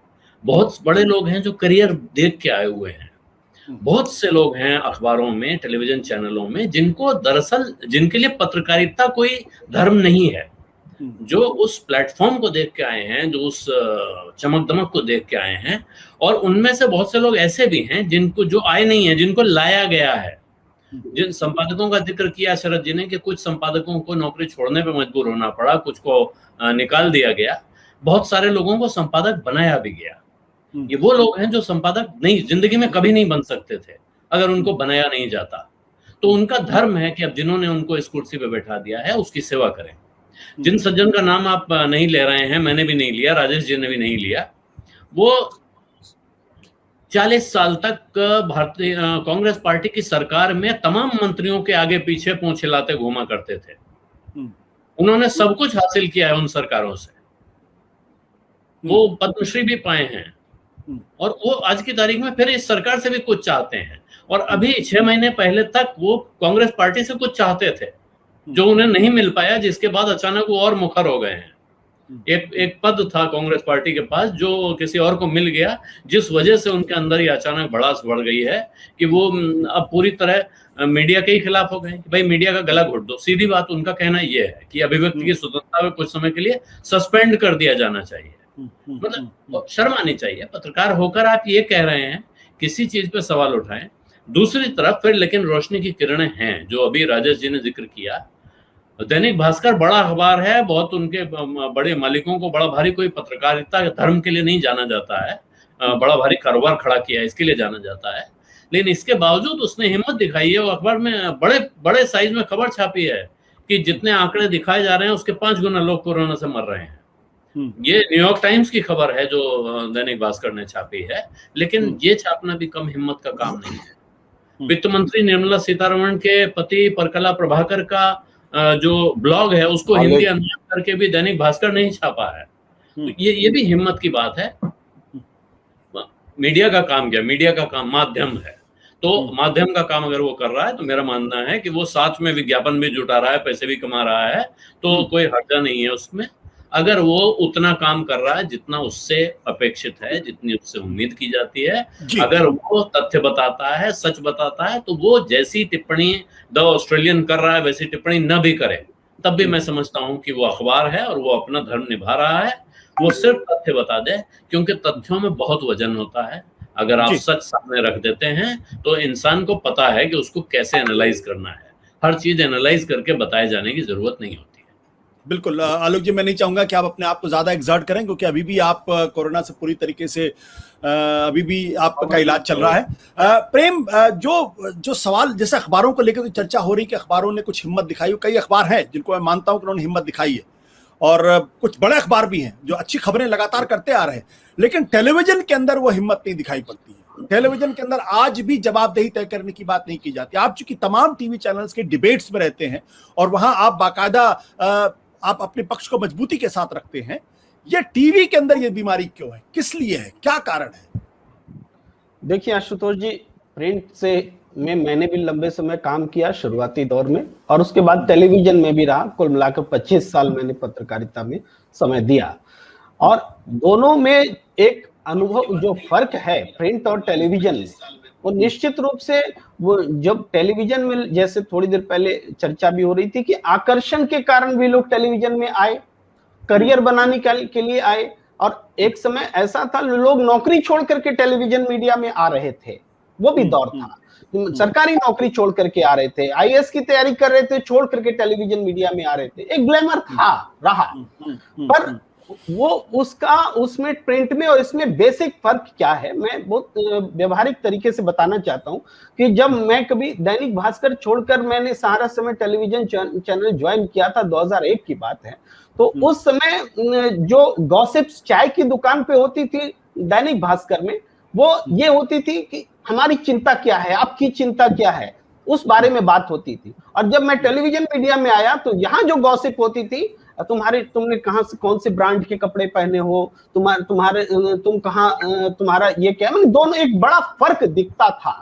बहुत बड़े लोग हैं जो करियर देख के आए हुए हैं, बहुत से लोग हैं अखबारों में, टेलीविजन चैनलों में, जिनको दरअसल, जिनके लिए पत्रकारिता कोई धर्म नहीं है, जो उस प्लेटफॉर्म को देख के आए हैं, जो उस चमक दमक को देख के आए हैं। और उनमें से बहुत से लोग ऐसे भी हैं जिनको, जो आए नहीं है, जिनको लाया गया है। जिन संपादकों का जिक्र किया शरद जी ने कि कुछ संपादकों को नौकरी छोड़ने पे मजबूर होना पड़ा, कुछ को निकाल दिया गया, बहुत सारे लोगों को संपादक बनाया भी गया। ये वो लोग हैं जो संपादक नहीं, जिंदगी में कभी नहीं बन सकते थे अगर उनको बनाया नहीं जाता। तो उनका धर्म है कि अब जिन्होंने उनको इस कुर्सी पे बैठा दिया है उसकी सेवा करें। जिन सज्जन का नाम आप नहीं ले रहे हैं, मैंने भी नहीं लिया, राजेश जी ने भी नहीं लिया, वो 40 साल तक भारतीय कांग्रेस पार्टी की सरकार में तमाम मंत्रियों के आगे पीछे पूंछ हिलाते घूमा करते थे। उन्होंने सब कुछ हासिल किया है उन सरकारों से, वो पद्मश्री भी पाए हैं, और वो आज की तारीख में फिर इस सरकार से भी कुछ चाहते हैं। और अभी 6 महीने पहले तक वो कांग्रेस पार्टी से कुछ चाहते थे जो उन्हें नहीं मिल पाया, जिसके बाद अचानक वो और मुखर हो गए हैं। एक पद था कांग्रेस पार्टी के पास जो किसी और को मिल गया, जिस वजह से उनके अंदर ही अचानक भड़ास बढ़ गई है कि वो अब पूरी तरह मीडिया के ही खिलाफ हो गए कि भाई मीडिया का गला घोट दो। सीधी बात उनका कहना यह है कि अभिव्यक्ति की स्वतंत्रता में कुछ समय के लिए सस्पेंड कर दिया जाना चाहिए। मतलब शर्म आनी चाहिए, पत्रकार होकर आप ये कह रहे हैं, किसी चीज पे सवाल उठाएं। दूसरी तरफ फिर लेकिन रोशनी की किरणें हैं, जो अभी राजेश जी ने जिक्र किया। दैनिक भास्कर बड़ा अखबार है, बहुत उनके बड़े मालिकों को बड़ा भारी कोई पत्रकारिता धर्म के लिए नहीं जाना जाता है, बड़ा भारी कारोबार खड़ा किया है इसके लिए जाना जाता है, लेकिन इसके बावजूद उसने हिम्मत दिखाई है। वो अखबार में बड़े बड़े साइज में खबर छापी है कि जितने आंकड़े दिखाए जा रहे हैं उसके 5 गुना लोग कोरोना से मर रहे हैं। ये न्यूयॉर्क टाइम्स की खबर है जो दैनिक भास्कर ने छापी है, लेकिन ये छापना भी कम हिम्मत का काम नहीं है। वित्त मंत्री निर्मला सीतारमण के पति परकला प्रभाकर का जो ब्लॉग है उसको हिंदी अनुवाद करके भी दैनिक भास्कर ने ही छापा है। तो ये भी हिम्मत की बात है। मीडिया का काम क्या, मीडिया का काम माध्यम है, तो माध्यम का काम अगर वो कर रहा है तो मेरा मानना है कि वो साथ में विज्ञापन भी जुटा रहा है, पैसे भी कमा रहा है, तो कोई हर्जा नहीं है उसमें। अगर वो उतना काम कर रहा है जितना उससे अपेक्षित है, जितनी उससे उम्मीद की जाती है, अगर वो तथ्य बताता है, सच बताता है, तो वो जैसी टिप्पणी द ऑस्ट्रेलियन कर रहा है वैसी टिप्पणी न भी करे, तब भी मैं समझता हूं कि वो अखबार है और वो अपना धर्म निभा रहा है। वो सिर्फ तथ्य बता दे, क्योंकि तथ्यों में बहुत वजन होता है। अगर आप सच सामने रख देते हैं तो इंसान को पता है कि उसको कैसे एनालाइज करना है। हर चीज एनालाइज करके बताए जाने की जरूरत नहीं होती है। बिल्कुल आलोक जी, मैं नहीं चाहूंगा कि आप अपने आप को ज्यादा एक्सर्ट करें, क्योंकि अभी भी आप कोरोना से पूरी तरीके से अभी भी आपका इलाज चल रहा है। प्रेम, जो सवाल जैसे अखबारों को लेकर तो चर्चा हो रही कि अखबारों ने कुछ हिम्मत दिखाई, कई अखबार हैं जिनको मैं मानता हूं कि उन्होंने हिम्मत दिखाई है, और कुछ बड़े अखबार भी हैं जो अच्छी खबरें लगातार करते आ रहे हैं, लेकिन टेलीविजन के अंदर वो हिम्मत नहीं दिखाई पड़ती है। टेलीविजन के अंदर आज भी जवाबदेही तय करने की बात नहीं की जाती। आप चूंकि तमाम टीवी चैनल्स के डिबेट्स में रहते हैं और वहां आप बाकायदा आप अपने पक्ष को मजबूती के साथ रखते हैं, ये टीवी के अंदर ये बीमारी क्यों है, किस लिए है, क्या कारण है? देखिए आशुतोष जी, प्रिंट से मैंने भी लंबे समय काम किया शुरुआती दौर में, और उसके बाद टेलीविजन में भी रहा। कुल मिलाकर 25 साल मैंने पत्रकारिता में समय दिया, और दोनों में एक अनुभव जो फर्क है प्रिंट और टेलीविजन में, वो निश्चित रूप से वो जब टेलीविजन में, जैसे थोड़ी देर पहले चर्चा भी हो रही थी कि आकर्षण के कारण भी लोग टेलीविजन में आए, करियर बनाने के लिए आए, और एक समय ऐसा था लोग नौकरी छोड़ करके टेलीविजन मीडिया में आ रहे थे, वो भी दौर था। सरकारी नौकरी छोड़ करके आ रहे थे, आईएएस की तैयारी कर रहे थे, छोड़ करके टेलीविजन मीडिया में आ रहे थे। एक ग्लैमर था, रहा, पर वो उसमें प्रिंट में और इसमें बेसिक फर्क क्या है, मैं बहुत व्यवहारिक तरीके से बताना चाहता हूं कि जब मैं कभी दैनिक भास्कर छोड़कर मैंने सहारा समय टेलीविजन चैनल ज्वाइन किया था, 2001 की बात है, तो उस समय जो गॉसिप्स चाय की दुकान पे होती थी दैनिक भास्कर में, वो ये होती थी कि हमारी चिंता क्या है, आपकी चिंता क्या है, उस बारे में बात होती थी। और जब मैं टेलीविजन मीडिया में आया तो यहाँ जो गॉसिप होती थी, तुमने कहां से कौन से ब्रांड के कपड़े पहने हो, तुम कहां, तुम्हारा ये क्या, मतलब दोनों एक बड़ा फर्क दिखता था।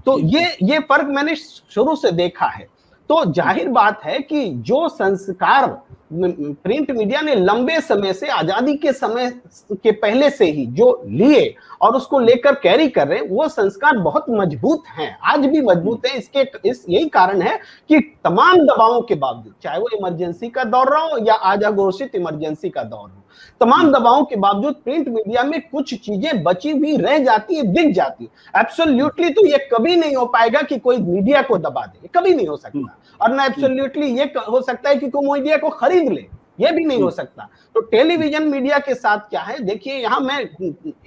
तो ये फर्क मैंने शुरू से देखा है। तो जाहिर बात है कि जो संस्कार प्रिंट मीडिया ने लंबे समय से, आजादी के समय के पहले से ही जो लिए और उसको लेकर कैरी कर रहे हैं, वो संस्कार बहुत मजबूत हैं, आज भी मजबूत हैं। यही कारण है कि तमाम दबावों के बावजूद, चाहे वो इमरजेंसी का दौर रहा हो या आज घोषित इमरजेंसी का दौर हो, तमाम दबावों के बावजूद प्रिंट मीडिया में कुछ चीजें बची हुई रह जाती है, दिख जाती है। एब्सोल्युटली तो ये कभी नहीं हो पाएगा कि कोई मीडिया को दबा दे, कभी नहीं हो सकता। और ना एब्सोल्युटली ये हो सकता है कि कोई मीडिया को खरीद ले, ये भी नहीं हो सकता। तो टेलीविजन मीडिया के साथ क्या है, देखिए यहाँ मैं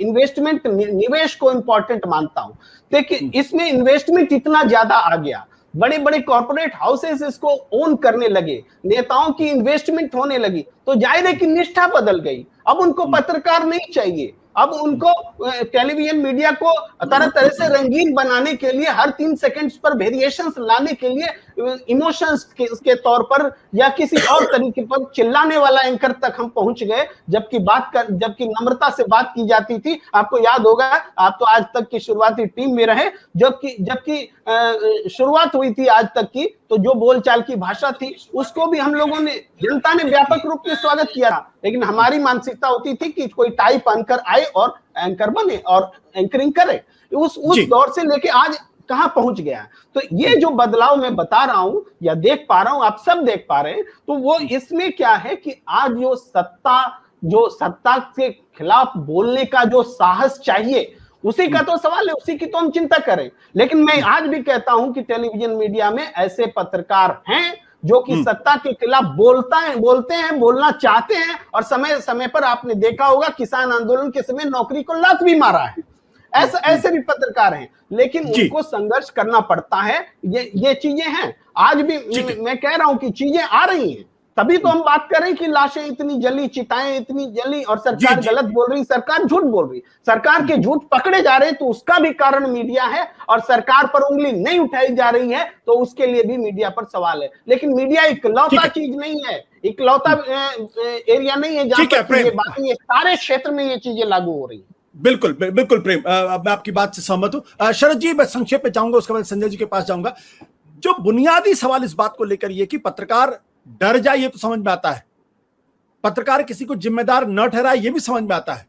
इन्वेस्टमेंट, निवेश को इंपॉर्टेंट मानता हूं। देखिए इसमें इन्वेस्टमेंट इतना ज्यादा आ गया, बड़े बड़े कॉर्पोरेट हाउसेस इसको ओन करने लगे, नेताओं की इन्वेस्टमेंट होने लगी, तो जाहिर है कि निष्ठा बदल गई। अब उनको पत्रकार नहीं चाहिए, अब उनको टेलीविजन मीडिया को तरह तरह से रंगीन बनाने के लिए, हर 3 सेकंड्स पर वेरिएशंस लाने के लिए, इमोशंस के तौर पर या किसी और तरीके पर चिल्लाने वाला एंकर तक हम पहुंच गए। जबकि नम्रता से बात की जाती थी। आपको याद होगा, आप तो आज तक की शुरुआती टीम में रहे, जबकि शुरुआत हुई थी आज तक की, तो जो बोलचाल की भाषा थी उसको भी हम लोगों ने, जनता ने व्यापक रूप में स्वागत किया, लेकिन हमारी मानसिकता होती थी कि कोई टाई पहनकर आए और एंकर बने और एंकरिंग करे। उस दौर से लेके आज कहां पहुंच गया। तो ये जो बदलाव मैं बता रहा हूं या देख पा रहा हूं, आप सब देख पा रहे हैं, तो वो इसमें क्या है कि आज जो सत्ता के खिलाफ बोलने का जो साहस चाहिए, उसी का तो सवाल है, उसी की तो हम चिंता करें। लेकिन मैं आज भी कहता हूं कि टेलीविजन मीडिया में ऐसे पत्रकार हैं जो कि सत्ता के खिलाफ बोलते हैं, बोलना चाहते हैं, और समय समय पर आपने देखा होगा किसान आंदोलन के समय नौकरी को लात भी मारा है। ऐसे भी पत्रकार हैं, लेकिन उनको संघर्ष करना पड़ता है। ये चीजें हैं, आज भी मैं कह रहा हूं कि चीजें आ रही हैं, तभी तो हम बात कर रहे हैं कि लाशें इतनी जली, चिताएं इतनी जली, और सरकार गलत बोल रही, सरकार झूठ बोल रही, सरकार के झूठ पकड़े जा रहे हैं, तो उसका भी कारण मीडिया है। और सरकार पर उंगली नहीं उठाई जा रही है तो उसके लिए भी मीडिया पर सवाल है। लेकिन मीडिया इकलौता चीज नहीं है, इकलौता एरिया नहीं है जहां पर ये बातें, सारे क्षेत्र में ये चीजें लागू हो रही है। बिल्कुल प्रेम, मैं आपकी बात से सहमत हूं। शरद जी, मैं संक्षेप में चाहूंगा, उसके बाद संजय जी के पास जाऊंगा। जो बुनियादी सवाल इस बात को लेकर ये कि पत्रकार डर जाए, ये तो समझ में आता है, पत्रकार किसी को जिम्मेदार न ठहराए, ये भी समझ में आता है,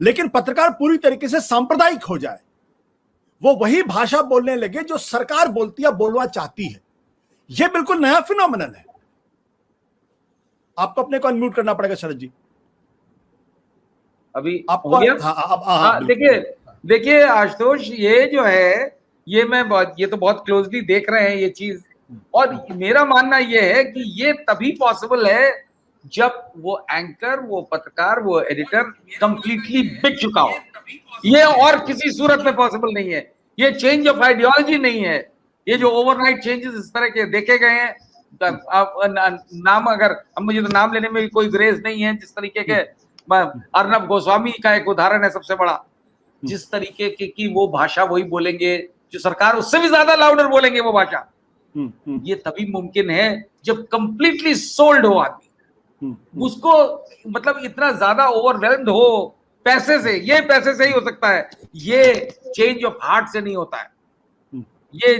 लेकिन पत्रकार पूरी तरीके से सांप्रदायिक हो जाए, वो वही भाषा बोलने लगे जो सरकार बोलती है, बोलना चाहती है, यह बिल्कुल नया फिनोमिनन है। आपको अपने को अनम्यूट करना पड़ेगा शरद जी। अभी आपको देखिए आशुतोष, ये जो है, ये तो बहुत क्लोजली देख रहे हैं ये चीज, और मेरा मानना ये है कि ये तभी पॉसिबल है जब वो एंकर, वो पत्रकार, वो एडिटर कंप्लीटली बिक चुका हो। ये और किसी सूरत में पॉसिबल नहीं है। ये चेंज ऑफ आइडियोलॉजी नहीं है। ये जो ओवरनाइट चेंजेस इस तरह के देखे गए हैं, नाम अगर अब मुझे तो नाम लेने में भी कोई ग्रेज नहीं है, जिस तरीके के अर्नब गोस्वामी का एक उदाहरण है सबसे बड़ा, जिस तरीके की वो भाषा वही बोलेंगे जो सरकार उससे भी ज्यादा लाउडर बोलेंगे वो भाषा। ये तभी मुमकिन है जब कंप्लीटली सोल्ड हो आदमी, उसको मतलब इतना ज्यादा ओवरवेल्म्ड हो पैसे से। ये पैसे से ही हो सकता है, ये चेंज ऑफ हार्ट से नहीं होता है। ये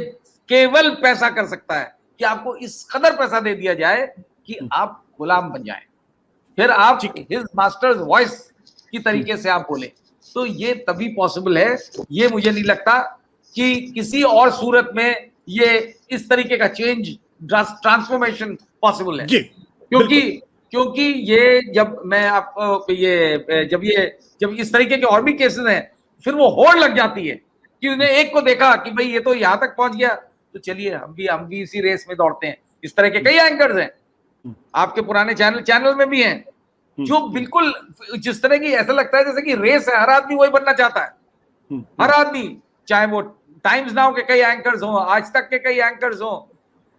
केवल पैसा कर सकता है कि आपको इस कदर पैसा दे दिया जाए कि आप गुलाम बन जाएं, फिर आप हिज मास्टर्स वॉइस की तरीके से आप बोले। तो ये तभी पॉसिबल है। ये मुझे नहीं लगता कि किसी और सूरत में ये इस तरीके का चेंज, ट्रांसफॉर्मेशन पॉसिबल है। क्योंकि ये जब मैं आपको जब इस तरीके के और भी केसेस हैं, फिर वो होड़ लग जाती है कि उन्हें एक को देखा कि भाई ये तो यहां तक पहुंच गया, तो चलिए हम भी इसी रेस में दौड़ते हैं। इस तरह के कई एंकर्स हैं, आपके पुराने चैनल में भी हैं, जो बिल्कुल जिस तरह की ऐसा लगता है जैसे कि रेस है, हर आदमी वही बनना चाहता है। हर आदमी, चाहे वो टाइम्स नाउ के कई एंकर्स हों, आज तक के कई एंकर्स हों,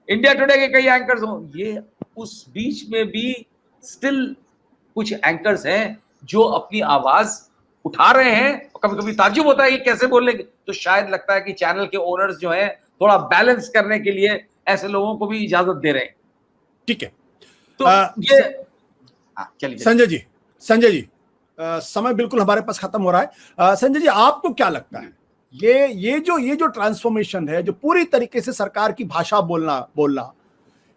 इंडिया टुडे के कई एंकर्स हों, ये उस बीच में भी स्टिल कुछ एंकर्स हैं जो अपनी आवाज उठा रहे हैं। कभी कभी ताज्जुब होता है कि कैसे बोल लेंगे, तो शायद लगता है कि चैनल के ओनर्स जो हैं थोड़ा बैलेंस करने के लिए ऐसे लोगों को भी इजाजत दे रहे हैं। ठीक है, तो ये चलिए संजय जी, समय बिल्कुल हमारे पास खत्म हो रहा है। संजय जी, आपको क्या लगता है ये जो ट्रांसफॉर्मेशन है, जो पूरी तरीके से सरकार की भाषा बोलना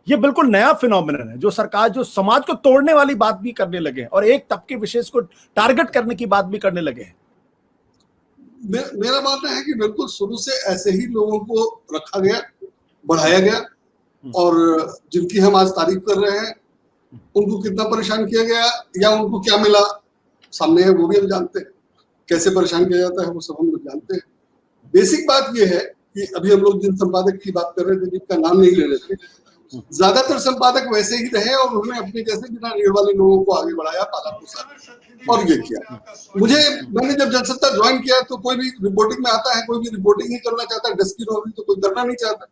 ये बिल्कुल नया फिनोमेनन है, जो सरकार जो समाज को तोड़ने वाली बात भी करने लगे हैं और एक तबके विशेष को टारगेट करने की बात भी करने लगे हैं? मेरा मानना है कि बिल्कुल शुरू से ऐसे ही लोगों को रखा गया, बढ़ाया गया, और जिनकी हम आज तारीफ कर रहे हैं उनको कितना परेशान किया गया या उनको क्या मिला सामने है वो भी हम जानते हैं। कैसे परेशान किया जाता है वो सब हम लोग जानते हैं। बेसिक बात ये है कि अभी हम लोग जिन संपादक की बात कर रहे थे, जिनका नाम नहीं ले रहे थे, ज्यादातर संपादक वैसे ही रहे और उन्होंने अपने जैसे बिना रीढ़ वाले लोगों को आगे बढ़ाया, पाला पोसा और ये किया। मैंने जब जनसत्ता ज्वाइन किया तो कोई भी रिपोर्टिंग में आता है, कोई भी रिपोर्टिंग ही करना चाहता है, डेस्क की नौकरी तो कोई करना नहीं चाहता,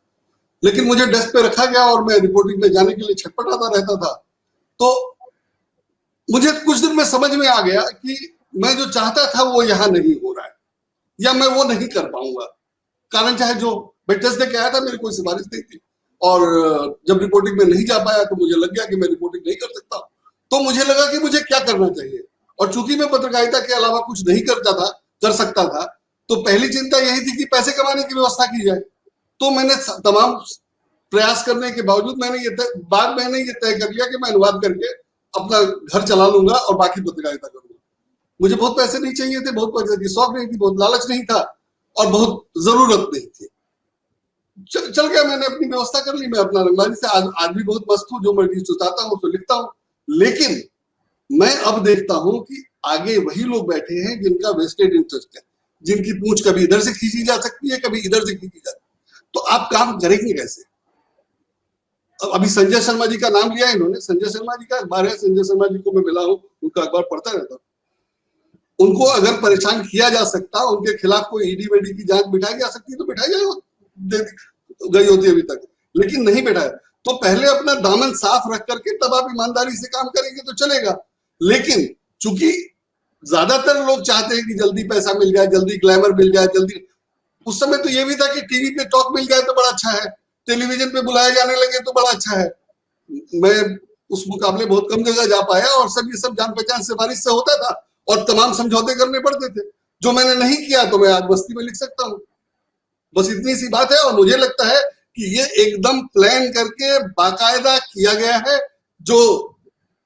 लेकिन मुझे डेस्क पे रखा गया और मैं रिपोर्टिंग में जाने के लिए छटपटाता रहता था। तो मुझे कुछ दिन में समझ में आ गया कि मैं जो चाहता था वो यहाँ नहीं हो रहा है, या मैं वो नहीं कर पाऊंगा। कारण चाहे जो, मैं टेस्ट दे के आया था, मेरी कोई सिफारिश नहीं थी, और जब रिपोर्टिंग में नहीं जा पाया तो मुझे लग गया कि मैं रिपोर्टिंग नहीं कर सकता। तो मुझे लगा कि मुझे क्या करना चाहिए, और चूंकि मैं पत्रकारिता के अलावा कुछ नहीं कर सकता था, तो पहली चिंता यही थी कि पैसे कमाने की व्यवस्था की जाए। तो मैंने तमाम प्रयास करने के बावजूद मैंने ये तय कर लिया कि मैं अनुवाद करके अपना घर चला लूंगा और बाकी पत्रकारिता करूंगा। मुझे बहुत पैसे नहीं चाहिए थे, बहुत पैसे की शौक नहीं थी, बहुत लालच नहीं था और बहुत जरूरत नहीं थी। चल गया, मैंने अपनी व्यवस्था कर ली। मैं अपना रंगबाजी से आज भी बहुत मस्त हूँ, जो मैं सुचाता हूँ तो लिखता हूँ। लेकिन मैं अब देखता हूँ कि आगे वही लोग बैठे हैं जिनका वेस्टेड इंटरेस्ट है, जिनकी पूंछ कभी इधर से खींची जा सकती है, कभी इधर से खींची जाती है। तो आप काम करेंगे कैसे? अभी संजय शर्मा जी का नाम लिया इन्होंने। संजय शर्मा जी का अखबार है, संजय शर्मा जी को मैं मिला हूँ, उनका अखबार पढ़ता रहता हूँ। उनको अगर परेशान किया जा सकता, उनके खिलाफ कोई ईडी वेडी की जांच बिठाई जा सकती तो बिठाई गई होती अभी तक, लेकिन नहीं बैठाया। तो पहले अपना दामन साफ रख करके तब आप ईमानदारी से काम करेंगे तो चलेगा। लेकिन चूंकि ज्यादातर लोग चाहते हैं कि जल्दी पैसा मिल जाए, जल्दी ग्लैमर मिल जाए, जल्दी। उस समय तो ये भी था कि टीवी पे टॉक मिल जाए तो बड़ा अच्छा है, टेलीविजन पे बुलाए जाने लगे तो बड़ा अच्छा है। मैं उस मुकाबले बहुत कम जगह जा पाया और सब ये सब जान पहचान सिफारिश से होता था और तमाम समझौते करने पड़ते थे, जो मैंने नहीं किया। तो मैं आज बस्ती में लिख सकता हूँ। बस इतनी सी बात है। और मुझे लगता है कि ये एकदम प्लान करके बाकायदा किया गया है, जो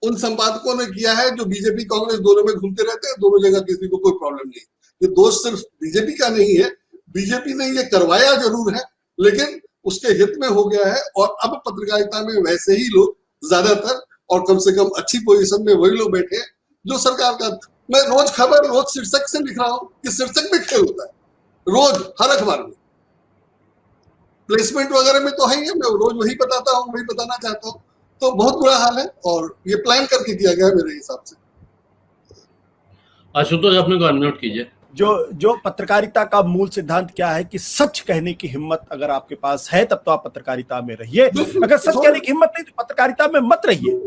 उन संपादकों ने किया है जो बीजेपी कांग्रेस दोनों में घूमते रहते हैं। दोनों जगह किसी को कोई प्रॉब्लम नहीं। ये दोष सिर्फ बीजेपी का नहीं है, बीजेपी ने ये करवाया जरूर है, लेकिन उसके हित में हो गया है। और अब पत्रकारिता में वैसे ही लोग ज्यादातर, और कम से कम अच्छी पोजीशन में वही लोग बैठे हैं जो सरकार का। मैं रोज खबर, रोज शीर्षक से लिख रहा हूँ कि शीर्षक में खेल होता है, रोज हर अखबार में। प्लेसमेंट वगैरह में तो है ही है, मैं रोज वही बताता हूँ, वही बताना चाहता हूँ। तो बहुत बुरा हाल है और ये प्लान करके किया गया है मेरे हिसाब से। आशुतोष अपने को अनम्यूट कीजिए। जो पत्रकारिता का मूल सिद्धांत क्या है कि सच कहने की हिम्मत अगर आपके पास है तब तो आप पत्रकारिता में रहिए, अगर सच कहने की हिम्मत नहीं तो पत्रकारिता में मत रहिए।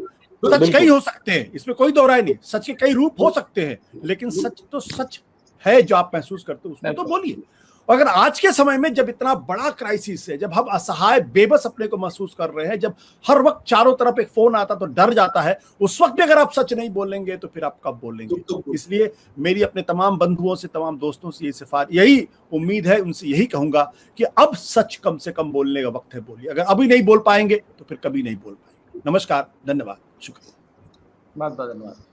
सच कई हो सकते हैं, इसमें कोई दो राय नहीं, सच के कई रूप हो सकते हैं, लेकिन सच तो सच है जो आप महसूस करते हो उसमें तो बोलिए। अगर आज के समय में जब इतना बड़ा क्राइसिस है, जब हम असहाय बेबस अपने को महसूस कर रहे हैं, जब हर वक्त चारों तरफ एक फोन आता तो डर जाता है, उस वक्त भी अगर आप सच नहीं बोलेंगे तो फिर आप कब बोलेंगे? इसलिए मेरी अपने तमाम बंधुओं से, तमाम दोस्तों से यही उम्मीद है, उनसे यही कहूंगा कि अब सच कम से कम बोलने का वक्त है, बोलिए। अगर अभी नहीं बोल पाएंगे तो फिर कभी नहीं बोल पाएंगे। नमस्कार, धन्यवाद, शुक्रिया। बहुत बहुत धन्यवाद।